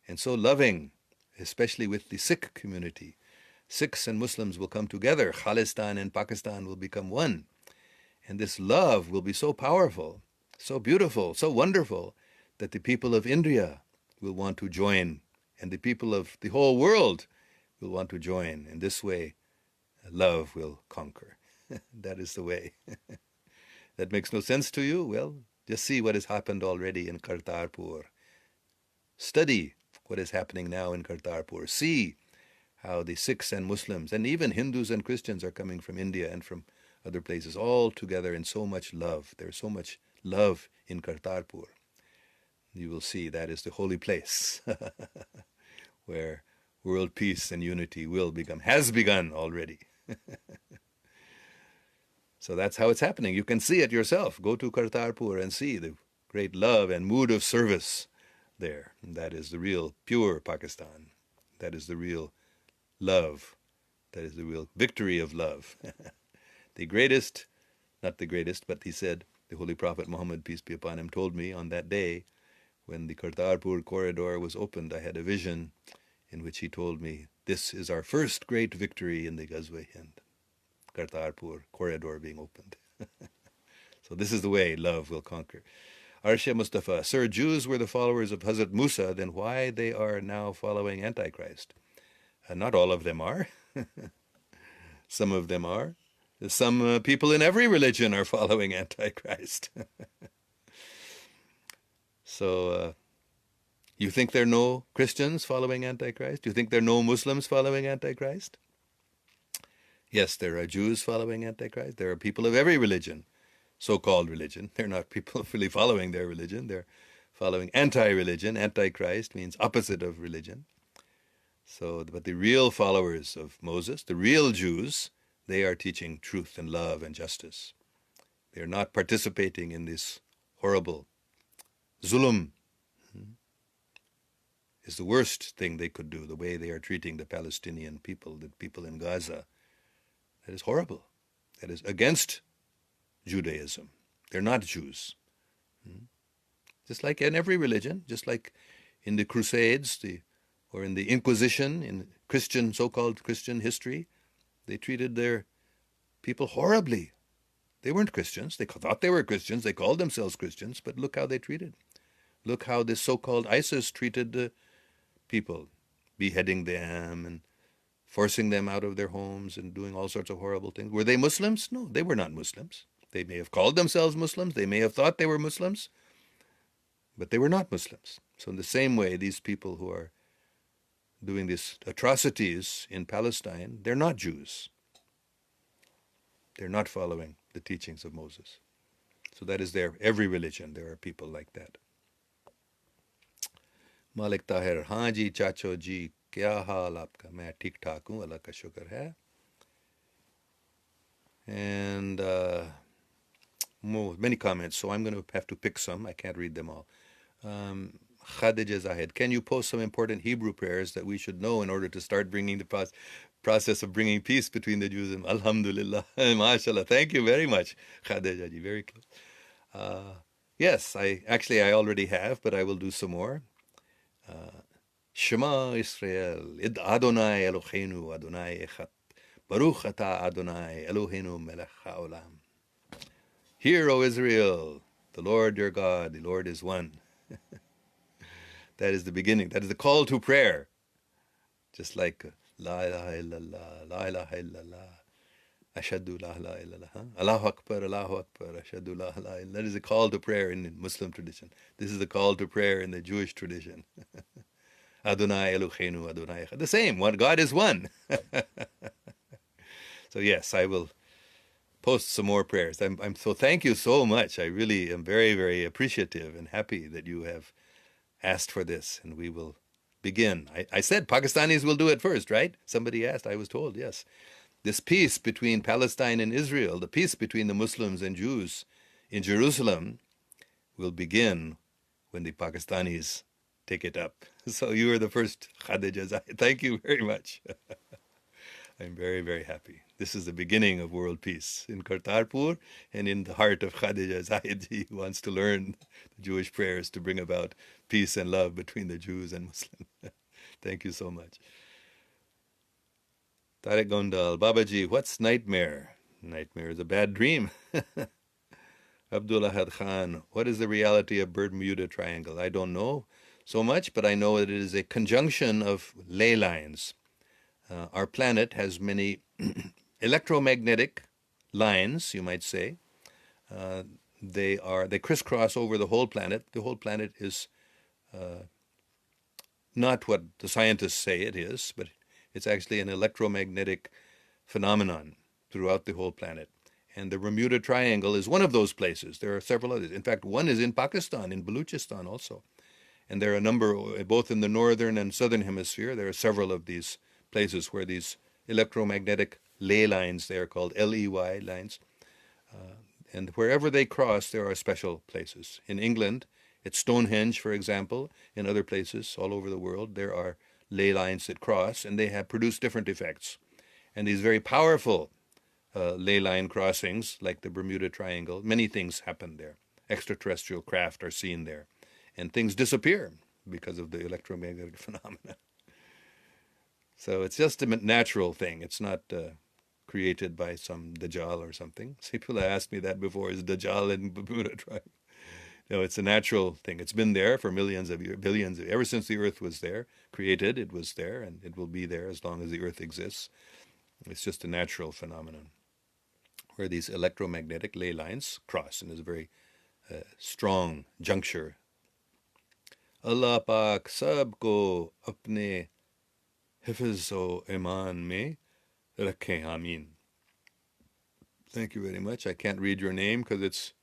and so loving, especially with the Sikh community. Sikhs and Muslims will come together. Khalistan and Pakistan will become one. And this love will be so powerful, so beautiful, so wonderful, that the people of India will want to join, and the people of the whole world will want to join. In this way, love will conquer. That is the way. That makes no sense to you? Well, just see what has happened already in Kartarpur. Study what is happening now in Kartarpur. See how the Sikhs and Muslims, and even Hindus and Christians, are coming from India and from other places, all together in so much love. There's so much love in Kartarpur. You will see that is the holy place where world peace and unity will become, has begun already. So that's how it's happening. You can see it yourself. Go to Kartarpur and see the great love and mood of service there. And that is the real pure Pakistan. That is the real love. That is the real victory of love. The greatest, not the greatest, but he said, the Holy Prophet Muhammad, peace be upon him, told me on that day when the Kartarpur corridor was opened, I had a vision in which he told me, this is our first great victory in the Ghazwa-i-Hind. Kartarpur corridor being opened. So this is the way love will conquer. Arsha Mustafa, sir, Jews were the followers of Hazrat Musa, then why they are now following Antichrist? Not all of them are. Some of them are. Some people in every religion are following Antichrist. So, you think there are no Christians following Antichrist? You think there are no Muslims following Antichrist? Yes, there are Jews following Antichrist. There are people of every religion, so-called religion. They're not people really following their religion. They're following anti-religion. Antichrist means opposite of religion. So, but the real followers of Moses, the real Jews, they are teaching truth and love and justice. They are not participating in this horrible zulm. Is the worst thing they could do, the way they are treating the Palestinian people, the people in Gaza. That is horrible. That is against Judaism. They're not Jews. Just like in every religion, just like in the Crusades, or in the Inquisition, in Christian, so-called Christian history, they treated their people horribly. They weren't Christians. They thought they were Christians. They called themselves Christians, but look how they treated. Look how this so-called ISIS treated the people, beheading them and forcing them out of their homes and doing all sorts of horrible things. Were they Muslims? No, they were not Muslims. They may have called themselves Muslims. They may have thought they were Muslims, but they were not Muslims. So in the same way, these people who are doing these atrocities in Palestine, they're not Jews. They're not following the teachings of Moses. So that is there. Every religion, there are people like that. Malik Tahir, haan ji chacho ji, kya haal aapka? Main theek thaak hoon, Allah ka shukr hai. And many comments, so I'm going to have to pick some. I can't read them all. Khadija Zahid, can you post some important Hebrew prayers that we should know in order to start bringing the process of bringing peace between the Jews and Alhamdulillah, MashaAllah. Thank you very much, Khadija ji, very close. Yes, I already have, but I will do some more. Shema Israel, Id Adonai Eloheinu, Adonai Echad, Baruch Ata Adonai Eloheinu Melech HaOlam. Hear, O Israel, the Lord your God, the Lord is one. That is the beginning. That is the call to prayer. Just like La ilaha illallah, La ilaha illallah, Ashhadu la ilaha illallah, Allahu Akbar, Ashhadu la ilaha illallah. That is the call to prayer in the Muslim tradition. This is the call to prayer in the Jewish tradition. Adonai Eloheinu, Adonai Echad. The same. One God is one. So yes, I will post some more prayers. I'm so thank you so much. I really am very, very appreciative and happy that you have asked for this, and we will begin. I said Pakistanis will do it first, right? Somebody asked. I was told, yes. This peace between Palestine and Israel, the peace between the Muslims and Jews in Jerusalem, will begin when the Pakistanis take it up. So you are the first, Khadija. Thank you very much. I'm very, very happy. This is the beginning of world peace in Kartarpur and in the heart of Khadija Zahid, who wants to learn the Jewish prayers to bring about peace and love between the Jews and Muslims. Thank you so much. Tariq Gondal, Babaji, what's nightmare? Nightmare is a bad dream. Abdul Ahad Khan, what is the reality of Bermuda Triangle? I don't know so much, but I know that it is a conjunction of ley lines. Our planet has many electromagnetic lines, you might say. They crisscross over the whole planet. The whole planet is not what the scientists say it is, but it's actually an electromagnetic phenomenon throughout the whole planet. And the Bermuda Triangle is one of those places. There are several others. In fact, one is in Pakistan, in Baluchistan also. And there are a number, both in the northern and southern hemisphere, there are several of these places where these electromagnetic ley lines, they are called LEY lines, and wherever they cross, there are special places. In England, it's Stonehenge, for example. In other places all over the world, there are ley lines that cross, and they have produced different effects. And these very powerful ley line crossings, like the Bermuda Triangle, many things happen there. Extraterrestrial craft are seen there, and things disappear because of the electromagnetic phenomena. So it's just a natural thing. It's not created by some Dajjal or something. People have asked me that before, is Dajjal in Bermuda Triangle? No, it's a natural thing. It's been there for millions of years, billions, ever since the earth was there, created, it was there, and it will be there as long as the earth exists. It's just a natural phenomenon where these electromagnetic ley lines cross, and there's a very strong juncture. Allah Pak sabko apne hifz o iman mein rakhe, Ameen. Thank you very much. I can't read your name because it's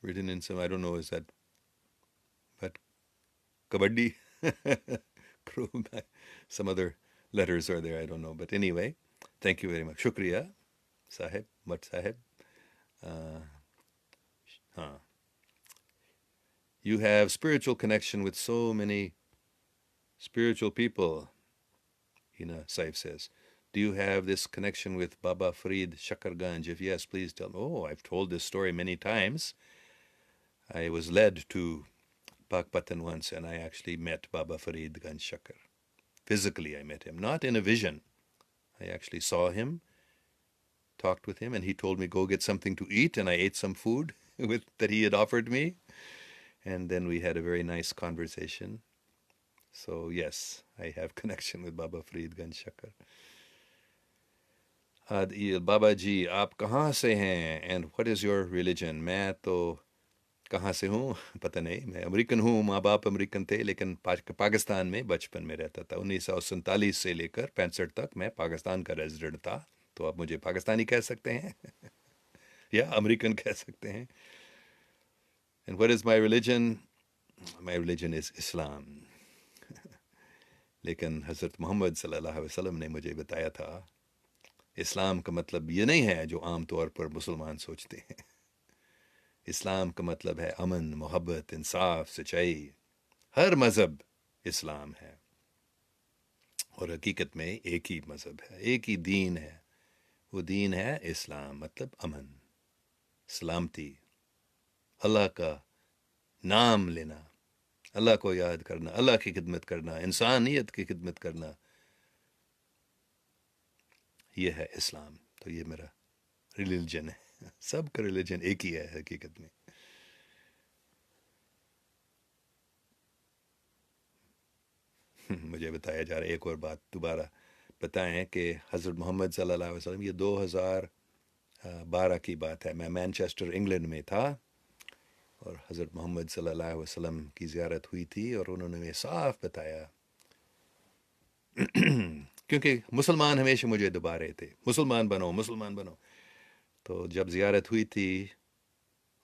written in some, I don't know, is that Kabaddi? Some other letters are there, I don't know. But anyway, thank you very much. Shukriya, Sahib, Mat Sahib. You have spiritual connection with so many spiritual people, Hina Saif says. Do you have this connection with Baba Farid Shakarganj? If yes, please tell me. Oh, I've told this story many times. I was led to Pakpatan once, and I actually met Baba Farid Ganj Shakar. Physically, I met him, not in a vision. I actually saw him, talked with him, and he told me, go get something to eat, and I ate some food that he had offered me. And then we had a very nice conversation. So yes, I have connection with Baba Farid Ganj Shakar. Baba ji, aap kahan se hain and what is your religion? मैं तो कहाँ से हूँ पता नहीं, मैं American हूँ, माँ बाप अमेरिकन थे, लेकिन पाकिस्तान में बचपन में रहता था। 1947 से लेकर 65 तक मैं पाकिस्तान का रेजिडेंट था, तो आप मुझे पाकिस्तानी कह सकते हैं या अमेरिकन कह सकते हैं। And what is my religion? My religion is Islam. लेकिन हज़रत मोहम्मद सल्लल्लाहु अलैहि वसल्लम ने मुझे बताया था, इस्लाम का मतलब ये नहीं है जो आम तौर पर मुसलमान सोचते हैं। इस्लाम का मतलब है अमन, मुहब्बत, इंसाफ, सच्चाई। हर मज़हब इस्लाम है, और हकीकत में एक ही मज़हब है, एक ही दीन है। वो दीन है इस्लाम, मतलब अमन, सलामती, अल्लाह का नाम लेना, अल्लाह को याद करना, अल्लाह की खिदमत करना, इंसानियत की खिदमत करना, ये है इस्लाम। तो ये मेरा रिलीजन है। सबका रिलीजन एक ही है हकीकत में। मुझे बताया जा रहा है, एक और बात दोबारा बताएं कि हज़रत मोहम्मद सल्लल्लाहु अलैहि वसल्लम, ये 2012 की बात है, मैं मैनचेस्टर इंग्लैंड में था, और हज़रत मोहम्मद सल्लल्लाहु अलैहि वसल्लम की ज़ियारत हुई थी, और उन्होंने मुझे साफ बताया क्योंकि मुसलमान हमेशा मुझे दबा रहे थे, मुसलमान बनो, मुसलमान बनो। तो जब ज़ियारत हुई थी,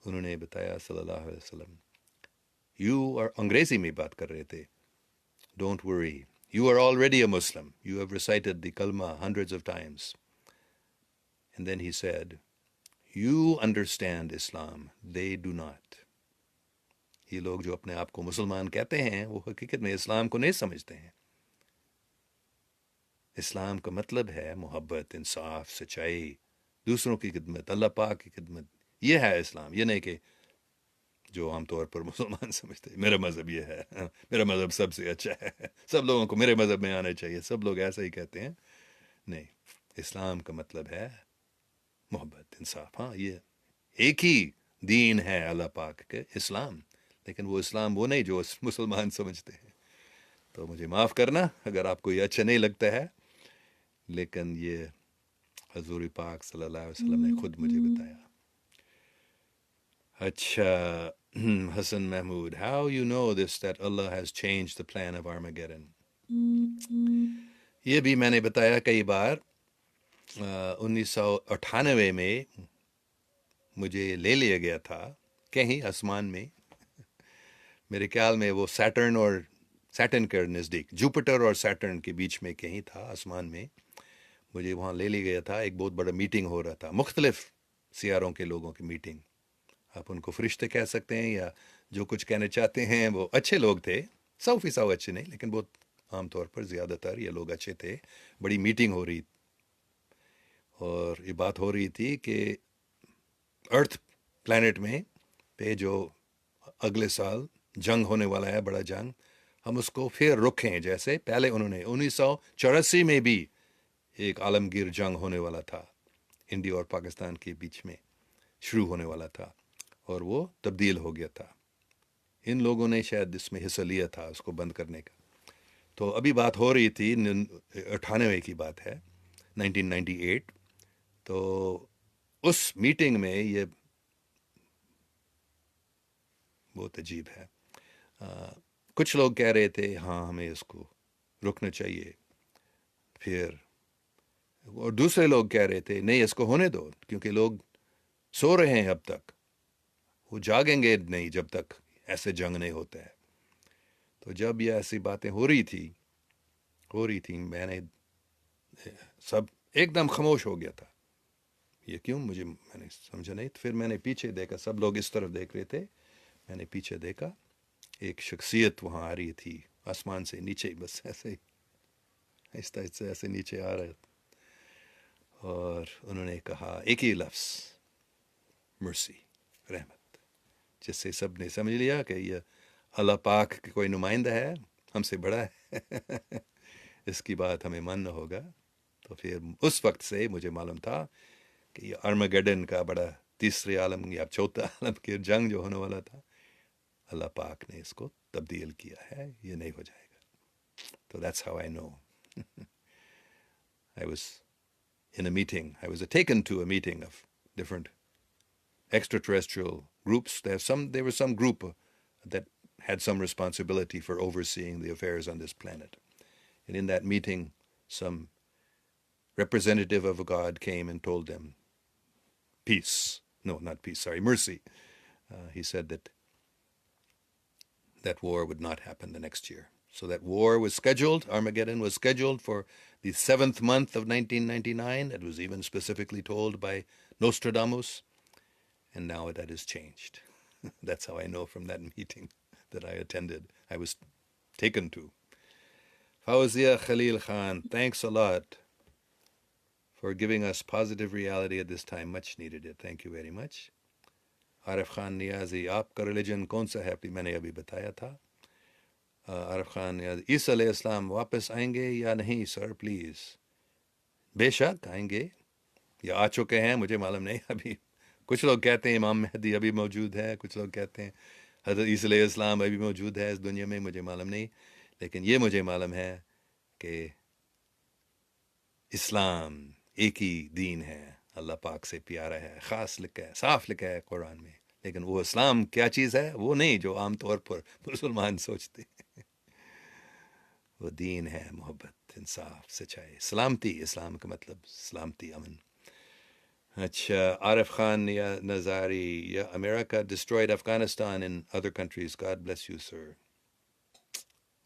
उन्होंने बताया सल्लल्लाहु अलैहि वसल्लम, यू और अंग्रेज़ी में बात कर रहे थे, don't worry, you are already a Muslim, you have recited the kalma hundreds of times. And then he said, you understand Islam, they do not. ये लोग जो अपने आप को मुसलमान कहते हैं, वो हकीकत में इस्लाम को नहीं समझते हैं। اسلام کا مطلب ہے محبت، انصاف، سچائی، دوسروں کی خدمت، اللہ پاک کی خدمت. یہ ہے اسلام. یہ نہیں کہ جو عام طور پر مسلمان سمجھتے ہیں میرا مذہب یہ ہے، میرا مذہب سب سے اچھا ہے، سب لوگوں کو میرے مذہب میں آنا چاہیے. سب لوگ ایسا ہی کہتے ہیں. نہیں، اسلام کا مطلب ہے محبت، انصاف. ہاں، یہ ایک ہی دین ہے اللہ پاک کے، اسلام. لیکن وہ اسلام وہ نہیں جو مسلمان سمجھتے ہیں. تو مجھے معاف کرنا اگر آپ کو یہ اچھا نہیں لگتا ہے، لیکن یہ حضور پاک صلی اللہ علیہ وسلم نے خود مجھے بتایا. اچھا، حسن Mahmood, how you know this that Allah has changed the plan of Armageddon؟ یہ بھی میں نے بتایا کئی بار. 1998 میں مجھے لے لیا گیا تھا کہیں آسمان میں. میرے خیال میں وہ سیٹرن کے نزدیک، جوپیٹر اور سیٹرن کے بیچ میں کہیں تھا آسمان میں. مجھے وہاں لے لیا گیا تھا. ایک بہت بڑا میٹنگ ہو رہا تھا، مختلف سیاروں کے لوگوں کی میٹنگ. آپ ان کو فرشتے کہہ سکتے ہیں یا جو کچھ کہنا چاہتے ہیں. وہ اچھے لوگ تھے، 100% اچھے نہیں، لیکن بہت عام طور پر زیادہ تر یہ لوگ اچھے تھے. بڑی میٹنگ ہو رہی، اور یہ بات ہو رہی تھی کہ ارتھ پلانٹ میں پہ جو اگلے سال جنگ ہونے والا ہے، بڑا جنگ، ہم اس کو پھر رکھیں. جیسے پہلے انہوں نے 1984 میں بھی ایک عالمگیر جنگ ہونے والا تھا، انڈیا اور پاکستان کے بیچ میں شروع ہونے والا تھا، اور وہ تبدیل ہو گیا تھا. ان لوگوں نے شاید اس میں حصہ لیا تھا اس کو بند کرنے کا. تو ابھی بات ہو رہی تھی، 98 کی بات ہے، 1998. تو اس میٹنگ میں یہ بہت عجیب ہے. کچھ لوگ کہہ رہے تھے ہاں ہمیں اس کو رکنا چاہیے، پھر اور دوسرے لوگ کہہ رہے تھے نہیں اس کو ہونے دو، کیونکہ لوگ سو رہے ہیں اب تک، وہ جاگیں گے نہیں جب تک ایسے جنگ نہیں ہوتا ہے. تو جب یہ ایسی باتیں ہو رہی تھی میں نے سب ایک دم خاموش ہو گیا تھا. یہ کیوں؟ میں نے سمجھا نہیں. تو پھر میں نے پیچھے دیکھا، سب لوگ اس طرف دیکھ رہے تھے، میں نے پیچھے دیکھا، ایک شخصیت وہاں آ رہی تھی آسمان سے نیچے، بس ایسے آہستہ آہستہ ایسے نیچے آ رہا، اور انہوں نے کہا ایک ہی لفظ، مرسی، رحمت، جس سے سب نے سمجھ لیا کہ یہ اللہ پاک کی کوئی نمائندہ ہے، ہم سے بڑا ہے، اس کی بات ہمیں ماننا ہوگا. تو پھر اس وقت سے مجھے معلوم تھا کہ یہ آرمگیڈن کا بڑا تیسرے عالم یا چوتھا عالم کی جنگ جو ہونے والا تھا، اللہ پاک نے اس کو تبدیل کیا ہے، یہ نہیں ہو جائے گا. تو that's how I know. I was in a meeting. I was taken to a meeting of different extraterrestrial groups. There was some group that had some responsibility for overseeing the affairs on this planet. And in that meeting, some representative of God came and told them peace. No, not peace, sorry, mercy. He said that war would not happen the next year. So that war was scheduled, Armageddon was scheduled for the 7th month of 1999. It was even specifically told by Nostradamus. And now that has changed. That's how I know from that meeting that I attended, I was taken to. Fawzia Khalil Khan, thanks a lot for giving us positive reality at this time. Much needed it. Thank you very much. Arif Khan نیازی، آپ کا religion کون سا ہے؟ میں نے ابھی بتایا تھا. عارف خان نیازی، عیسیٰ علیہ السلام واپس آئیں گے یا نہیں سر پلیز؟ بے شک آئیں گے، یا آ چکے ہیں، مجھے معلوم نہیں. ابھی کچھ لوگ کہتے ہیں امام مہدی ابھی موجود ہے، کچھ لوگ کہتے ہیں حضرت عیسیٰ علیہ السلام ابھی موجود ہے اس دنیا میں، مجھے معلوم نہیں. لیکن یہ مجھے معلوم ہے کہ اسلام ایک ہی دین ہے، اللہ پاک سے پیارا ہے، خاص لکھا ہے، صاف لکھا ہے قرآن میں. لیکن وہ اسلام کیا چیز ہے وہ نہیں جو عام طور پر مسلمان سوچتے ہیں. وہ دین ہے محبت، انصاف، سچائی، سلامتی. اسلام کا مطلب سلامتی، امن. اچھا، عارف خان یا نظاری، یا امریکہ destroyed Afghanistan and other countries. God bless you sir.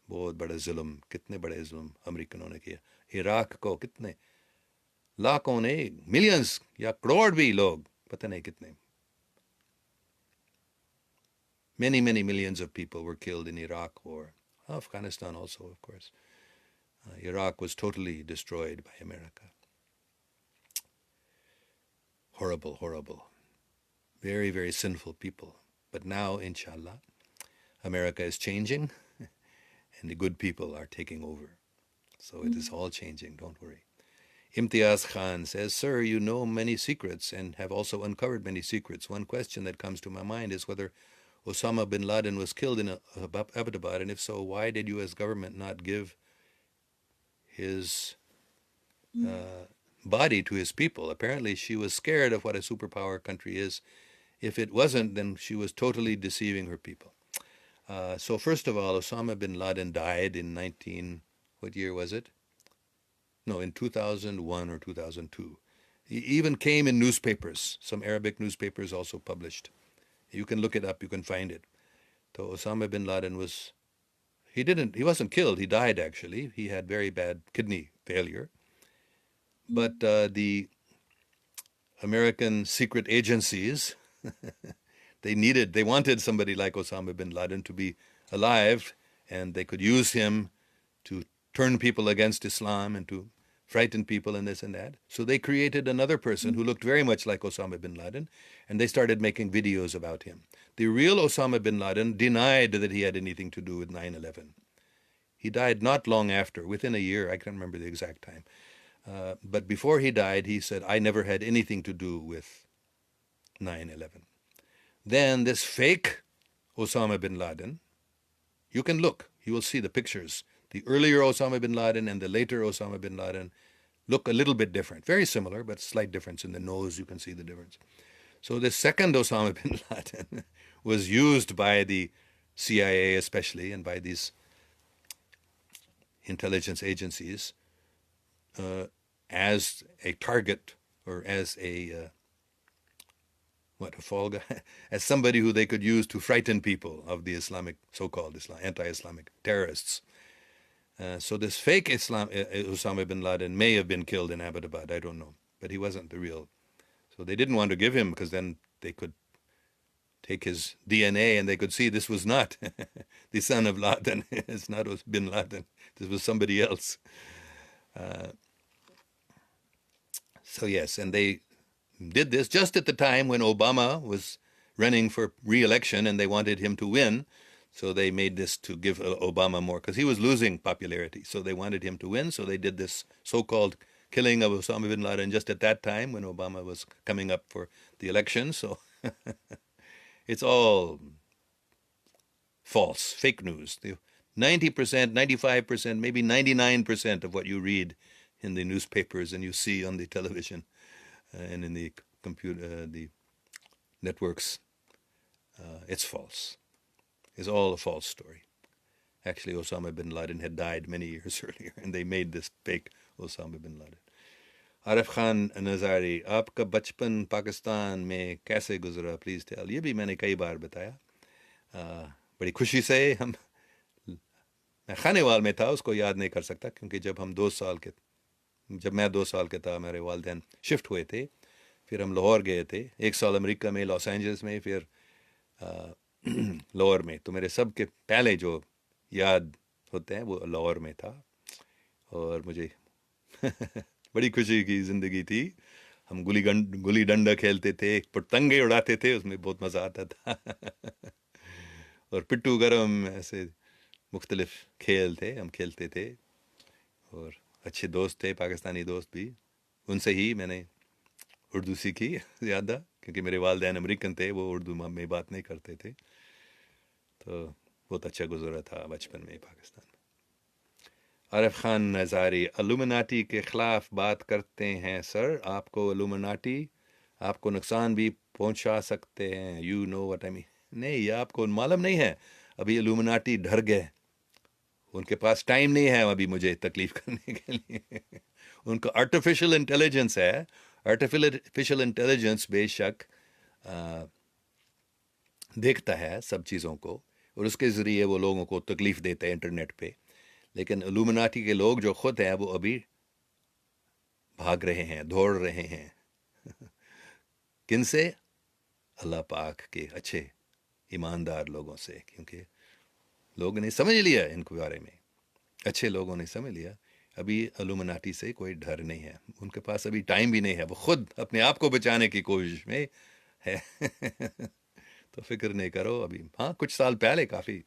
بہت بڑا ظلم، کتنے بڑے ظلم امریکنوں نے کیا. عراق کو کتنے لاکھوں نے، ملینز یا کروڑ بھی لوگ، پتہ نہیں کتنے، many millions of people were killed in Iraq war. Afghanistan also, of course. Iraq was totally destroyed by America. Horrible, horrible. Very, very sinful people. But now, inshaAllah, America is changing and the good people are taking over. So it is all changing, don't worry. Imtiaz Khan says, "Sir, you know many secrets and have also uncovered many secrets. One question that comes to my mind is whether Osama bin Laden was killed in Abbottabad, and if so, why did U.S. government not give his body to his people? Apparently she was scared of what a superpower country is. If it wasn't, then she was totally deceiving her people." So first of all, Osama bin Laden died in what year was it? No, in 2001 or 2002. He even came in newspapers. Some Arabic newspapers also published. You can look it up, you can find it. So Osama bin Laden he wasn't killed, he died actually. He had very bad kidney failure. But the American secret agencies, they wanted somebody like Osama bin Laden to be alive, and they could use him to turn people against Islam and to frighten people and this and that. So they created another person who looked very much like Osama bin Laden, and they started making videos about him. The real Osama bin Laden denied that he had anything to do with 9/11. He died not long after, within a year, I can't remember the exact time. But before he died, he said, "I never had anything to do with 9/11. Then this fake Osama bin Laden, you can look, you will see the pictures. The earlier Osama bin Laden and the later Osama bin Laden look a little bit different. Very similar, but slight difference in the nose, you can see the difference. So the second Osama bin Laden was used by the CIA especially, and by these intelligence agencies as a target, or as a fall guy, as somebody who they could use to frighten people of the Islamic, so-called anti-Islamic terrorists. So this fake Osama bin Laden may have been killed in Abbottabad, I don't know, but he wasn't the real. So they didn't want to give him, because then they could take his DNA and they could see this was not the son of Laden. It's not bin Laden. This was somebody else. So yes, and they did this just at the time when Obama was running for re-election and they wanted him to win. So they made this to give Obama more, because he was losing popularity. So they wanted him to win. So they did this so-called killing of Osama bin Laden just at that time when Obama was coming up for the election. So it's all false, fake news. 90%, 95%, maybe 99% of what you read in the newspapers and you see on the television and in the computer, the networks, it's false. It's all a false story. Actually, Osama bin Laden had died many years earlier, and they made this fake Osama bin Laden. Arif Khan नज़ारी, आपका बचपन पाकिस्तान में कैसे गुजरा, please tell. ये भी मैंने कई बार बताया। बड़ी खुशी से मैं खानेवाल में था, उसको याद नहीं कर सकता, क्योंकि जब मैं 2 साल के था, मेरे वालिदैन शिफ्ट हुए थे। फिर हम लाहौर गए थे, 1 साल अमेरिका में, लॉस एंजल्स में, फिर लाहौर में। तो मेरे सब के पहले जो याद होते हैं वो लाहौर में था, और मुझे बड़ी खुशी की ज़िंदगी थी। हम गुली डंडा खेलते थे, पतंगे उड़ाते थे, उसमें बहुत मज़ा आता था और पिट्टू गरम, ऐसे मुख्तलिफ खेल थे, हम खेलते थे। और अच्छे दोस्त थे, पाकिस्तानी दोस्त भी। उनसे ही मैंने उर्दू सीखी ज़्यादा, क्योंकि मेरे वालिदैन अमेरिकन थे, वो उर्दू में बात नहीं करते थे। तो बहुत अच्छा गुजरा था बचपन में पाकिस्तान में। आरिफ खान नज़ारी, इल्यूमिनाटी के ख़िलाफ़ बात करते हैं सर, आपको इल्यूमिनाटी आपको नुकसान भी पहुंचा सकते हैं, you know what I mean. नहीं, ये आपको मालूम नहीं है, अभी इल्यूमिनाटी डर गए, उनके पास टाइम नहीं है अभी मुझे तकलीफ़ करने के लिए उनका आर्टिफिशियल इंटेलिजेंस है। आर्टिफिशियल इंटेलिजेंस बेशक देखता है सब चीज़ों को, और उसके ज़रिए वो लोगों को तकलीफ़ देते हैं इंटरनेट पे। लेकिन इल्यूमिनाटी के लोग जो खुद हैं वो अभी भाग रहे हैं, दौड़ रहे हैं किन से? अल्लाह पाक के अच्छे ईमानदार लोगों से, क्योंकि लोगों ने समझ लिया इनके बारे में, अच्छे लोगों ने समझ लिया अभी इल्यूमिनाटी से कोई डर नहीं है, उनके पास अभी टाइम भी नहीं है, वो खुद अपने आप को बचाने की कोशिश में है। तो फिक्र नहीं करो अभी। हाँ, कुछ साल पहले काफ़ी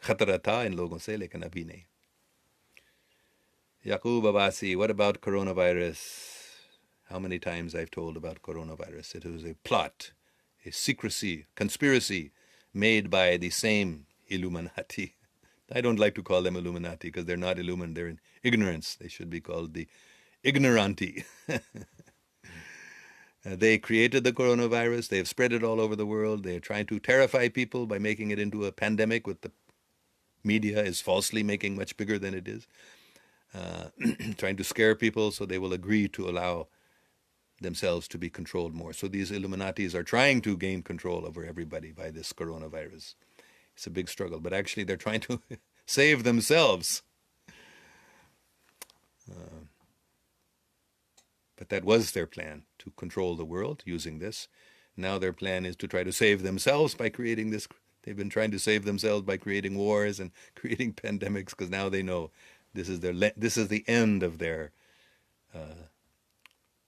खतरा था इन लोगों से, लेकिन अभी नहीं। Yaqub Abasi, what about coronavirus? How many times I've told about coronavirus? It was a plot, a secrecy, conspiracy made by the same Illuminati. I don't like to call them Illuminati because they're not illumined, they're in ignorance. They should be called the ignoranti. They created the coronavirus, they have spread it all over the world, they are trying to terrify people by making it into a pandemic, with the media is falsely making much bigger than it is. Trying to scare people so they will agree to allow themselves to be controlled more. So these Illuminatis are trying to gain control over everybody by this coronavirus. It's a big struggle, but actually they're trying to save themselves. But that was their plan, to control the world using this. Now their plan is to try to save themselves by creating this. They've been trying to save themselves by creating wars and creating pandemics, because now they know this is the end of their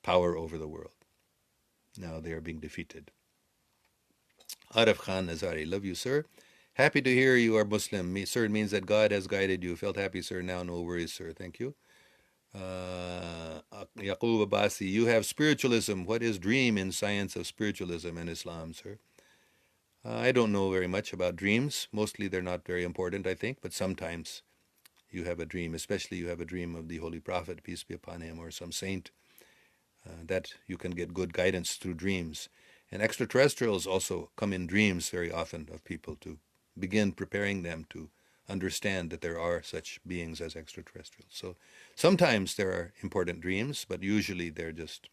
power over the world. Now they are being defeated. Arif Khan Nazari, love you, sir. Happy to hear you are Muslim. Sir, it means that God has guided you. Felt happy, sir. Now no worries, sir. Thank you. Yaqub Abasi, you have spiritualism. What is dream in science of spiritualism and Islam, sir? I don't know very much about dreams. Mostly they're not very important, I think, but sometimes you have a dream, especially you have a dream of the Holy Prophet, peace be upon him, or some saint, that you can get good guidance through dreams. And extraterrestrials also come in dreams very often of people, to begin preparing them to understand that there are such beings as extraterrestrials. So sometimes there are important dreams, but usually they're just,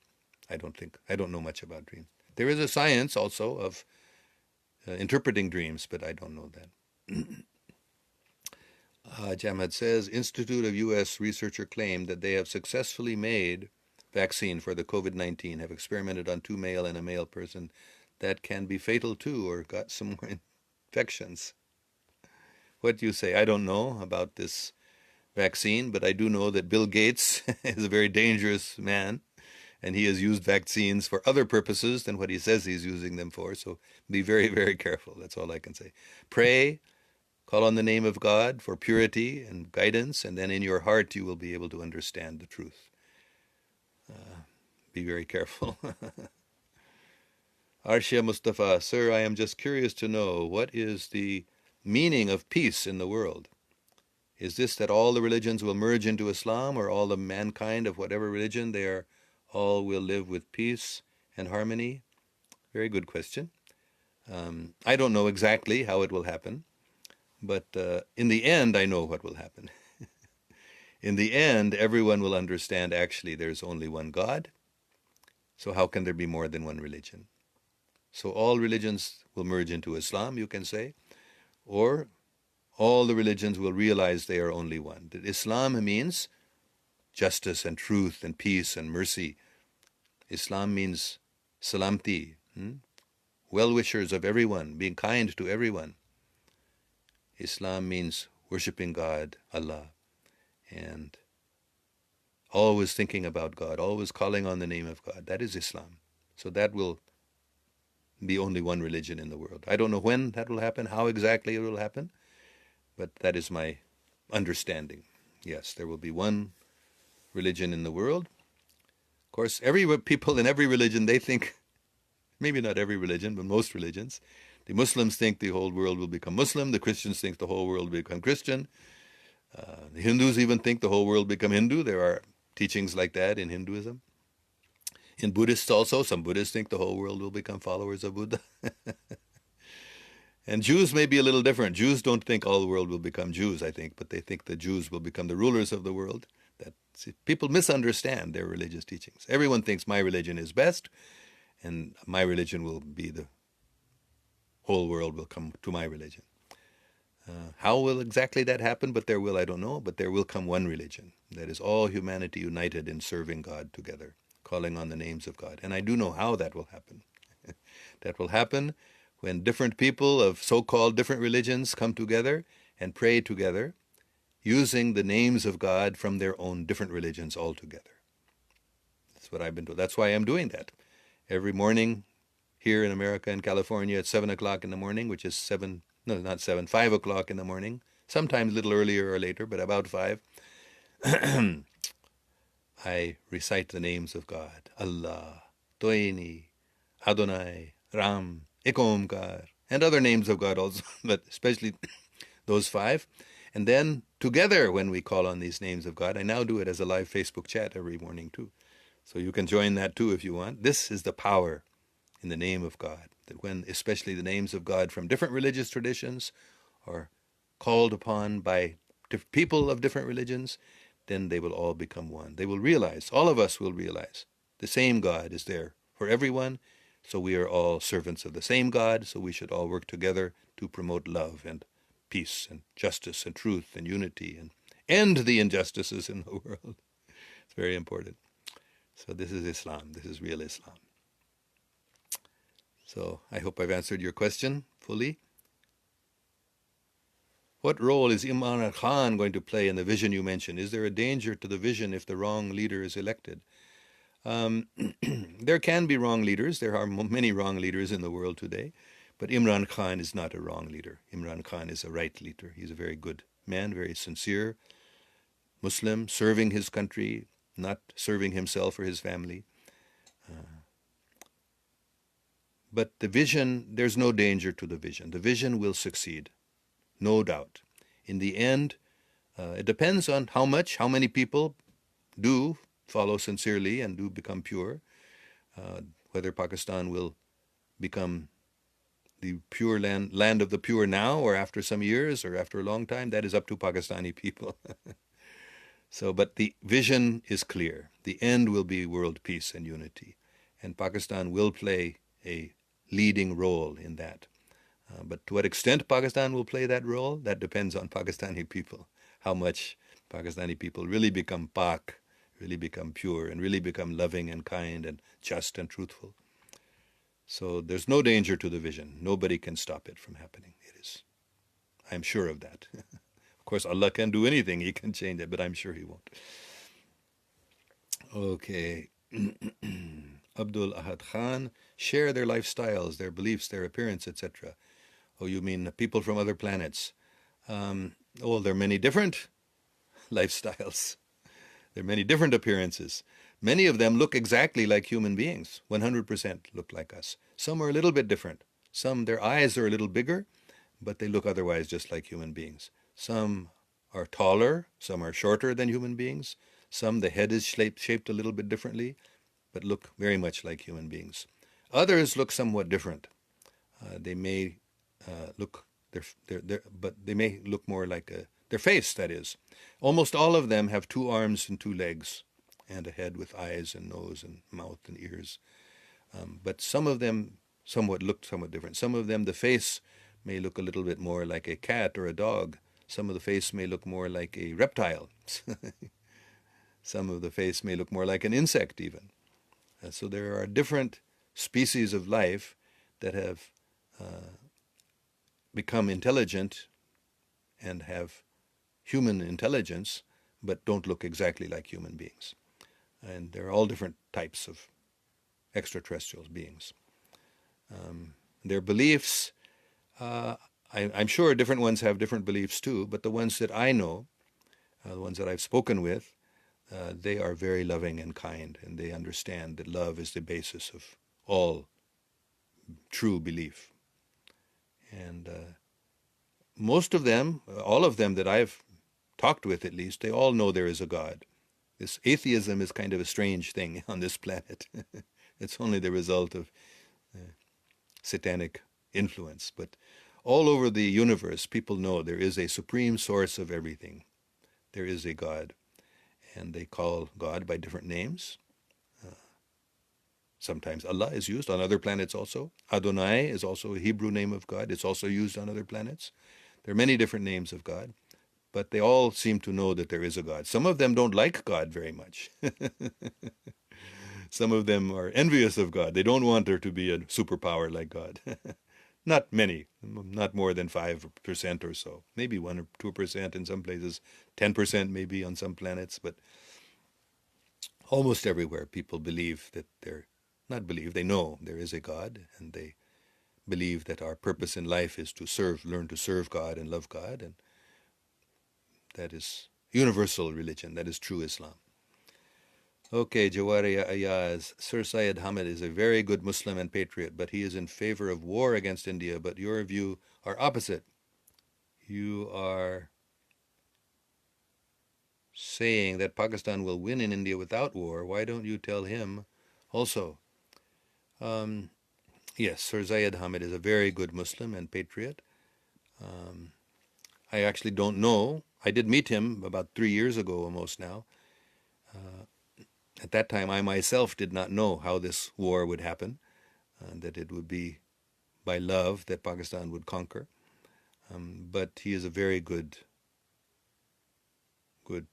I don't know much about dreams. There is a science also of interpreting dreams, but I don't know that. Jamad says, Institute of U.S. researcher claimed that they have successfully made vaccine for the COVID-19, have experimented on 2 male and a male person that can be fatal too, or got some more infections. What do you say? I don't know about this vaccine, but I do know that Bill Gates is a very dangerous man, and he has used vaccines for other purposes than what he says he's using them for. So be very, very careful. That's all I can say. Pray, call on the name of God for purity and guidance, and then in your heart you will be able to understand the truth. Be very careful. Arshia Mustafa, sir, I am just curious to know, what is the meaning of peace in the world? Is this that all the religions will merge into Islam, or all the mankind of whatever religion, all will live with peace and harmony? Very good question. I don't know exactly how it will happen, but in the end, I know what will happen. In the end, everyone will understand actually there's only one God. So how can there be more than one religion? So all religions will merge into Islam, you can say, or all the religions will realize they are only one. That Islam means justice and truth and peace and mercy. Islam means salamti, well-wishers of everyone, being kind to everyone. Islam means worshipping God, Allah, and always thinking about God, always calling on the name of God. That is Islam. So that will be only one religion in the world. I don't know when that will happen, how exactly it will happen, but that is my understanding. Yes, there will be one religion in the world. Of course, people in every religion, they think, maybe not every religion, but most religions, the Muslims think the whole world will become Muslim, the Christians think the whole world will become Christian, the Hindus even think the whole world will become Hindu. There are teachings like that in Hinduism. In Buddhists also, some Buddhists think the whole world will become followers of Buddha. And Jews may be a little different. Jews don't think all the world will become Jews, I think, but they think the Jews will become the rulers of the world. People misunderstand their religious teachings. Everyone thinks my religion is best, and my religion will be the whole world will come to my religion. How will exactly that happen? But there will, I don't know, but there will come one religion. That is all humanity united in serving God together, calling on the names of God. And I do know how that will happen. That will happen when different people of so-called different religions come together and pray together using the names of God from their own different religions altogether. That's what I've been doing. That's why I'm doing that. Every morning here in America and California at 7 o'clock in the morning, which is 5 o'clock in the morning, sometimes a little earlier or later, but about 5, I recite the names of God. Allah, Toini, Adonai, Ram, Ekomkar, and other names of God also, but especially those 5. And then together when we call on these names of God, I now do it as a live Facebook chat every morning too. So you can join that too if you want. This is the power in the name of God, that when especially the names of God from different religious traditions are called upon by people of different religions, then they will all become one. They will realize, all of us will realize, the same God is there for everyone, so we are all servants of the same God, so we should all work together to promote love and peace and justice and truth and unity and end the injustices in the world. It's very important. So this is Islam. This is real Islam. So I hope I've answered your question fully. What role is Imran Khan going to play in the vision you mentioned? Is there a danger to the vision if the wrong leader is elected? There can be wrong leaders. There are many wrong leaders in the world today. But Imran Khan is not a wrong leader. Imran Khan is a right leader. He's a very good man, very sincere Muslim, serving his country, not serving himself or his family. But the vision, there's no danger to the vision. The vision will succeed, no doubt. In the end, it depends on how many people do follow sincerely and do become pure. Whether Pakistan will become the pure land of the pure now or after some years or after a long time, that is up to Pakistani people. So, but the vision is clear. The end will be world peace and unity. And Pakistan will play a leading role in that. But to what extent Pakistan will play that role, that depends on Pakistani people. How much Pakistani people really become Pak, really become pure, and really become loving and kind and just and truthful. So there's no danger to the vision. Nobody can stop it from happening. It is. I'm sure of that. Of course, Allah can do anything. He can change it, but I'm sure He won't. Okay. Abdul Ahad Khan, share their lifestyles, their beliefs, their appearance, etc. Oh, you mean people from other planets? Oh, there are many different lifestyles. There are many different appearances. Many of them look exactly like human beings. 100% look like us. Some are a little bit different. Some, their eyes are a little bigger, but they look otherwise just like human beings. Some are taller, some are shorter than human beings. Some, the head is shaped a little bit differently, but look very much like human beings. Others look somewhat different. They may look, but they may look more like their face, that is. Almost all of them have 2 arms and 2 legs, and a head with eyes and nose and mouth and ears. But some of them look somewhat different. Some of them, the face may look a little bit more like a cat or a dog. Some of the face may look more like a reptile. Some of the face may look more like an insect even. So there are different species of life that have become intelligent and have human intelligence, but don't look exactly like human beings. And there are all different types of extraterrestrial beings. Their beliefs, I'm sure different ones have different beliefs too, but the ones that I know, the ones that I've spoken with, they are very loving and kind, and they understand that love is the basis of all true belief. And most of them, all of them that I've talked with at least, they all know there is a God. This atheism is kind of a strange thing on this planet. It's only the result of satanic influence. But all over the universe, people know there is a supreme source of everything. There is a God. And they call God by different names. Sometimes Allah is used on other planets also. Adonai is also a Hebrew name of God. It's also used on other planets. There are many different names of God, but they all seem to know that there is a God. Some of them don't like God very much. Some of them are envious of God. They don't want there to be a superpower like God. Not many, not more than 5% or so. Maybe 1 or 2% in some places, 10% maybe on some planets, but almost everywhere people believe that not believe, they know there is a God, and they believe that our purpose in life is to serve, learn to serve God and love God, and that is universal religion, that is true Islam. Okay, Jawari Ayaz, Sir Syed Hamid is a very good Muslim and patriot, but he is in favor of war against India, but your view are opposite. You are saying that Pakistan will win in India without war. Why don't you tell him also? Yes, Sir Syed Hamid is a very good Muslim and patriot. I actually don't know. I did meet him about 3 years ago almost now. At that time, I myself did not know how this war would happen, that it would be by love that Pakistan would conquer. But he is a very good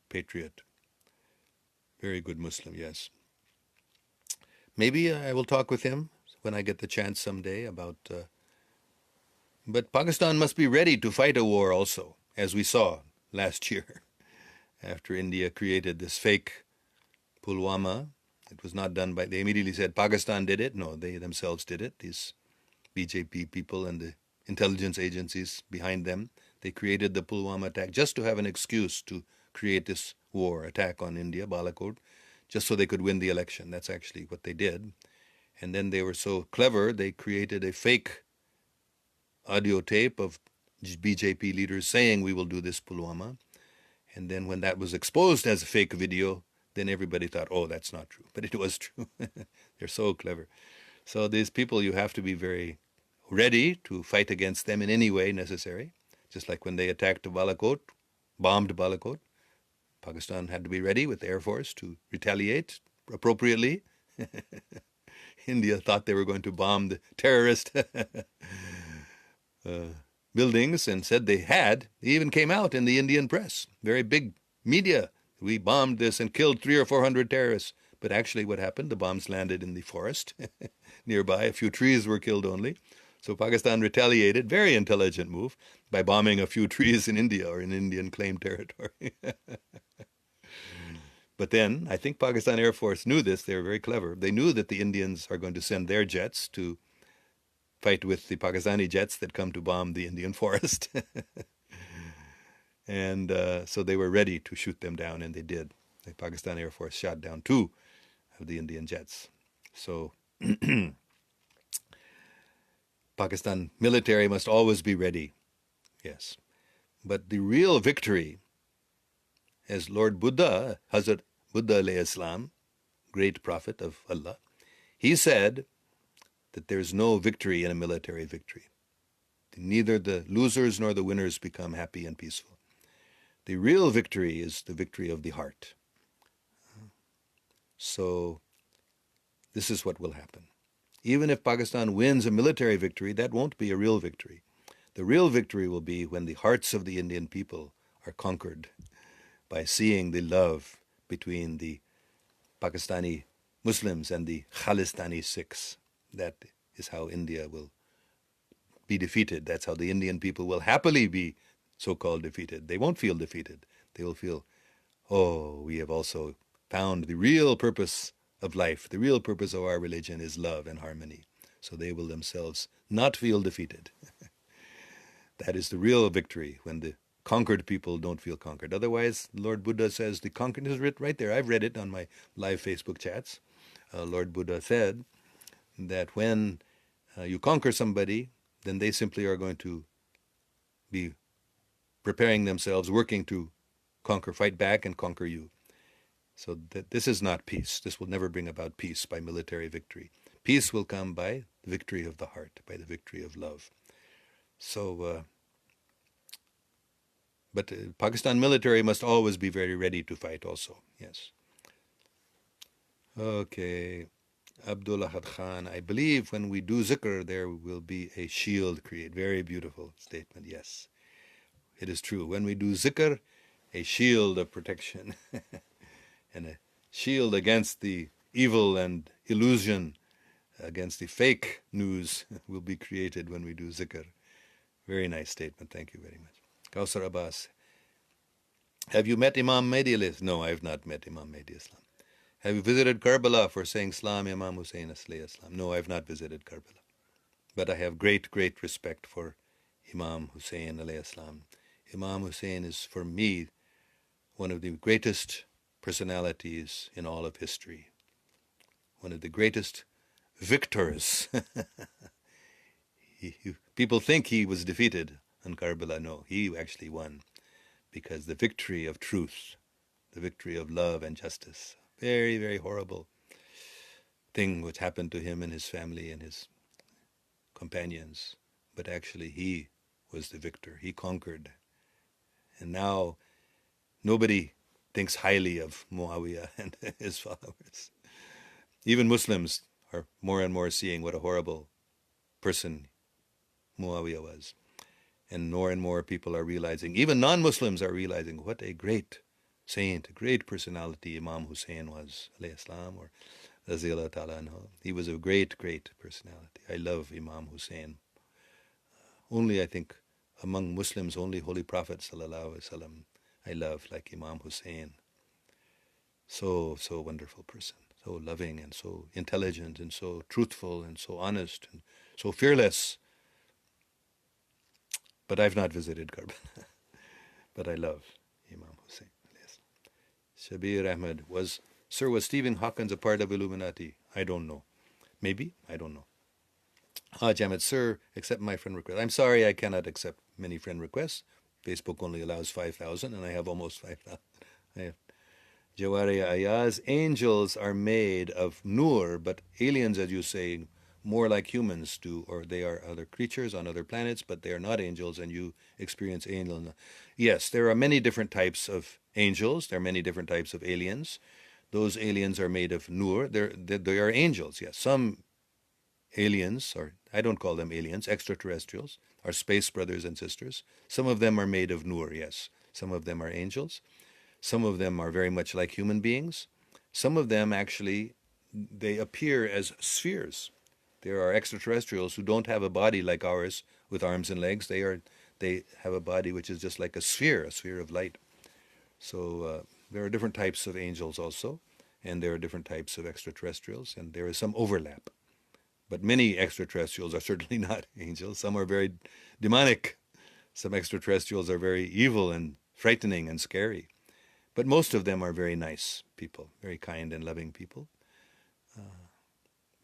patriot, very good Muslim, yes. Maybe I will talk with him when I get the chance someday about... But Pakistan must be ready to fight a war also, as we saw last year, after India created this fake Pulwama. It was not done by... They immediately said Pakistan did it. No, they themselves did it. These BJP people and the intelligence agencies behind them, they created the Pulwama attack just to have an excuse to create this war attack on India, Balakot, just so they could win the election. That's actually what they did. And then they were so clever, they created a fake audio tape of BJP leaders saying we will do this Pulwama. And then when that was exposed as a fake video, then everybody thought, oh, that's not true. But it was true. They're so clever. So these people, you have to be very ready to fight against them in any way necessary. Just like when they attacked Balakot, bombed Balakot, Pakistan had to be ready with the Air Force to retaliate appropriately. India thought they were going to bomb the terrorist buildings and said they had. They even came out in the Indian press, very big media. We bombed this and killed 300 or 400 terrorists. But actually what happened, the bombs landed in the forest nearby. A few trees were killed only. So Pakistan retaliated, very intelligent move, by bombing a few trees in India or in Indian claimed territory. But then I think Pakistan Air Force knew this. They were very clever. They knew that the Indians are going to send their jets to fight with the Pakistani jets that come to bomb the Indian forest. And so they were ready to shoot them down, and they did. The Pakistan Air Force shot down 2 of the Indian jets. So Pakistan military must always be ready, yes. But the real victory, as Lord Buddha, Hazrat Buddha alayhi salam, great prophet of Allah, he said that there's no victory in a military victory. Neither the losers nor the winners become happy and peaceful. The real victory is the victory of the heart. So this is what will happen. Even if Pakistan wins a military victory, that won't be a real victory. The real victory will be when the hearts of the Indian people are conquered by seeing the love between the Pakistani Muslims and the Khalistani Sikhs. That is how India will be defeated. That's how the Indian people will happily be so-called defeated. They won't feel defeated. They will feel, oh, we have also found the real purpose of life. The real purpose of our religion is love and harmony. So they will themselves not feel defeated. That is the real victory, when the conquered people don't feel conquered. Otherwise, Lord Buddha says, the conquered is written right there. I've read it on my live Facebook chats. Lord Buddha said that when you conquer somebody, then they simply are going to be preparing themselves, working to conquer, fight back and conquer you. So this is not peace. This will never bring about peace by military victory. Peace will come by the victory of the heart, by the victory of love. So, but Pakistan military must always be very ready to fight also, yes. Okay, Abdul Ahad Khan, I believe when we do zikr, there will be a shield created. Very beautiful statement, yes. It is true. When we do zikr, a shield of protection and a shield against the evil and illusion against the fake news will be created when we do zikr. Very nice statement. Thank you very much. Kausar Abbas. Have you met Imam Mahdi? No, I have not met Imam Mahdi Islam. Have you visited Karbala for saying Salam Imam Hussein alayhi Islam? No, I have not visited Karbala. But I have great, great respect for Imam Hussein alayhi Islam. Imam Hussein is, for me, one of the greatest personalities in all of history. One of the greatest victors. People think he was defeated on Karbala. No, he actually won. Because the victory of truth, the victory of love and justice, very, very horrible thing which happened to him and his family and his companions. But actually he was the victor. He conquered. And now nobody thinks highly of Muawiyah and his followers. Even Muslims are more and more seeing what a horrible person Muawiyah was. And more people are realizing, even non-Muslims are realizing, what a great saint, a great personality Imam Hussein was, alayhi salam, or Raziyallahu ta'ala anhu. He was a great, great personality. I love Imam Hussein. Only, I think, among Muslims, only Holy Prophet sallallahu alaihi wasallam I love, like Imam Hussein. So wonderful person, so loving and so intelligent and so truthful and so honest and so fearless. But I've not visited Karbala. But I love Imam Hussein. Yes. Shabir Ahmed, was Stephen Hawkins a part of Illuminati? I don't know. Maybe? I don't know. Ahmed, sir, accept my friend request. I'm sorry, I cannot accept many friend requests. Facebook only allows 5,000, and I have almost 5,000. I have Jawari Ayaz, angels are made of nur, but aliens, as you say, more like humans do, or they are other creatures on other planets, but they are not angels, and you experience angel. Yes, there are many different types of angels. There are many different types of aliens. Those aliens are made of nur. They are angels, yes. Some aliens, or I don't call them aliens, extraterrestrials, are space brothers and sisters. Some of them are made of nur, yes. Some of them are angels. Some of them are very much like human beings. Some of them actually, they appear as spheres. There are extraterrestrials who don't have a body like ours with arms and legs. They have a body which is just like a sphere of light. So there are different types of angels also, and there are different types of extraterrestrials, and there is some overlap. But many extraterrestrials are certainly not angels. Some are very demonic. Some extraterrestrials are very evil and frightening and scary. But most of them are very nice people, very kind and loving people,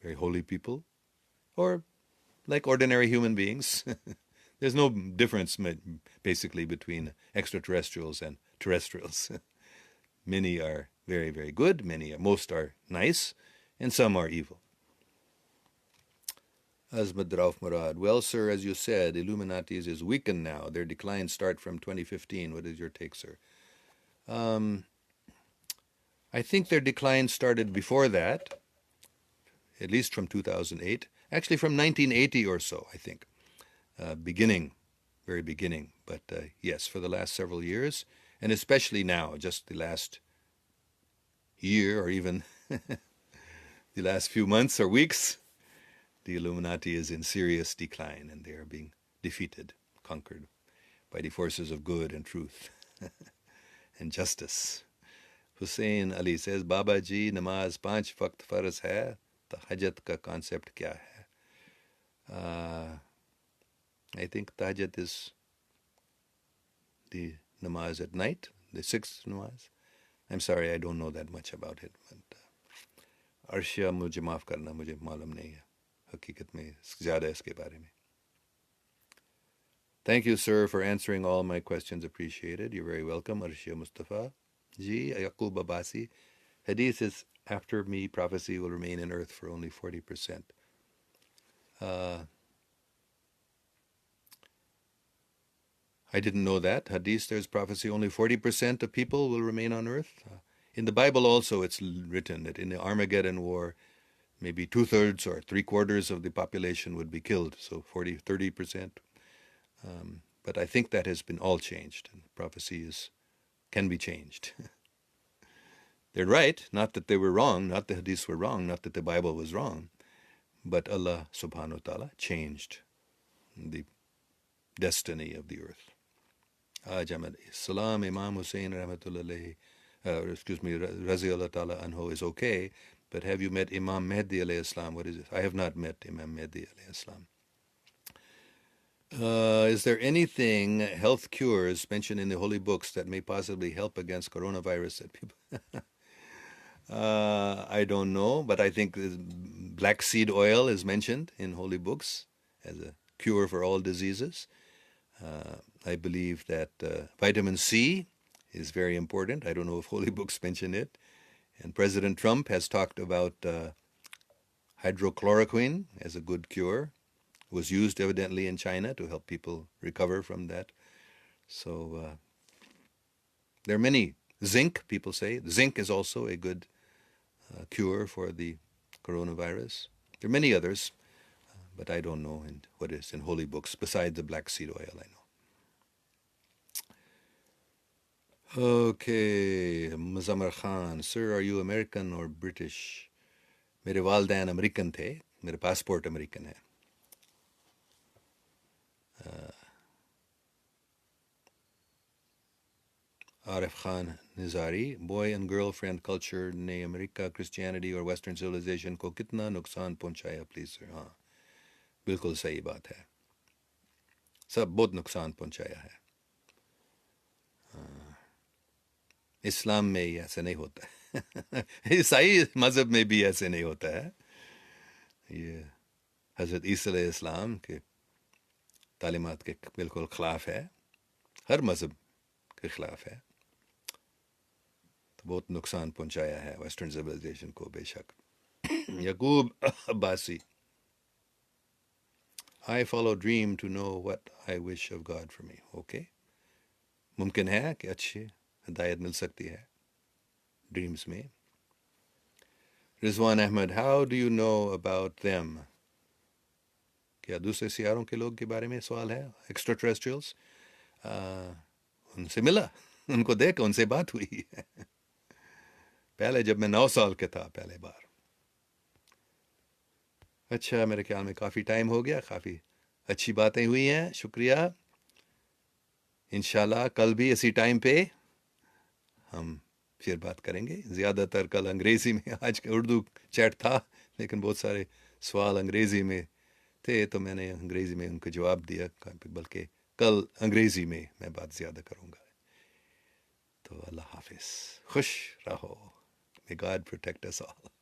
very holy people, or like ordinary human beings. There's no difference, basically, between extraterrestrials and terrestrials. Many are very, very good, most are nice, and some are evil. Azmad Rauf Murad, well, sir, as you said, Illuminati is weakened now. Their declines start from 2015. What is your take, sir? I think their decline started before that, at least from 2008. Actually, from 1980 or so, I think. Very beginning. But yes, for the last several years, and especially now, just the last year or even the last few months or weeks, the Illuminati is in serious decline, and they are being defeated, conquered by the forces of good and truth and justice. Hussein Ali says, Baba ji, namaz 5 waqt farz hai, tahajjud ka concept kya hai? I think tahajjud is the namaz at night, the 6th namaz. I'm sorry, I don't know that much about it. But Arshia, mujhe maaf karna, mujhe malum nahi hai. Hakikat mein zyada iske bare mein. Thank you, sir, for answering all my questions. Appreciated. You're very welcome. Arshia Mustafa ji, Yaqub Abasi. Hadith is, after me, prophecy will remain in earth for only 40%. I didn't know that. Hadith, there's prophecy, only 40% of people will remain on earth. In the Bible also it's written that in the Armageddon war, maybe 2/3 or 3/4 of the population would be killed, so 30%. But I think that has been all changed, and prophecy can be changed. They're right, not that they were wrong, not the hadiths were wrong, not that the Bible was wrong, but Allah subhanahu wa ta'ala changed the destiny of the earth. Ajam Salam Imam Hussein rahmatullah Razi Allah ta'ala anhu is okay, but have you met Imam Mahdi alayhi salam? What is it? I have not met Imam Mahdi alayhi salam. Is there anything, health cures mentioned in the holy books that may possibly help against coronavirus that people... I don't know, but I think black seed oil is mentioned in holy books as a cure for all diseases. I believe that vitamin C is very important. I don't know if holy books mention it. And President Trump has talked about hydrochloroquine as a good cure. It was used evidently in China to help people recover from that. So there are many. Zinc, people say. Zinc is also a good cure for the coronavirus. There are many others, but I don't know what is in holy books besides the black seed oil, I know. Okay, Muzammar Khan, sir, are you American or British? میرے والدین American تھے, میرے passport American ہے. Arif Khan Nizari, boy and girlfriend culture نے امریکہ Christianity اور western civilisation کو کتنا نقصان پہنچایا پلیز سر. ہاں بالکل صحیح بات ہے, سب بہت نقصان پہنچایا ہے. اسلام میں ہی ایسے نہیں ہوتا ہے, عیسائی مذہب میں بھی ایسے نہیں ہوتا ہے. یہ حضرت عیسی علیہ السلام کے تعلیمات کے بالکل خلاف ہے, ہر مذہب کے خلاف ہے. تو بہت نقصان پہنچایا ہے ویسٹرن سویلائزیشن کو بے شک. یعقوب Abbasi, I follow dream to know what I wish of God for me. Okay, ممکن ہے کہ اچھی ہدایت مل سکتی ہے ڈریمز میں. Rizwan Ahmed, how do you know about them? کیا دوسرے سیاروں کے لوگ کے بارے میں سوال ہے, ایکسٹرا ٹریسٹریلس. ان سے ملا, ان کو دیکھ, ان سے بات ہوئی پہلے جب میں 9 سال کا تھا پہلے بار. اچھا, میرے خیال میں کافی ٹائم ہو گیا, کافی اچھی باتیں ہوئی ہیں, شکریہ. انشاءاللہ کل بھی اسی ٹائم پہ ہم پھر بات کریں گے. زیادہ تر کل انگریزی میں, آج کا اردو چیٹ تھا لیکن بہت سارے سوال انگریزی میں تھے تو میں نے انگریزی میں ان کو جواب دیا, بلکہ کل انگریزی میں میں بات زیادہ کروں گا. تو اللہ حافظ, خوش رہو. May God protect us all.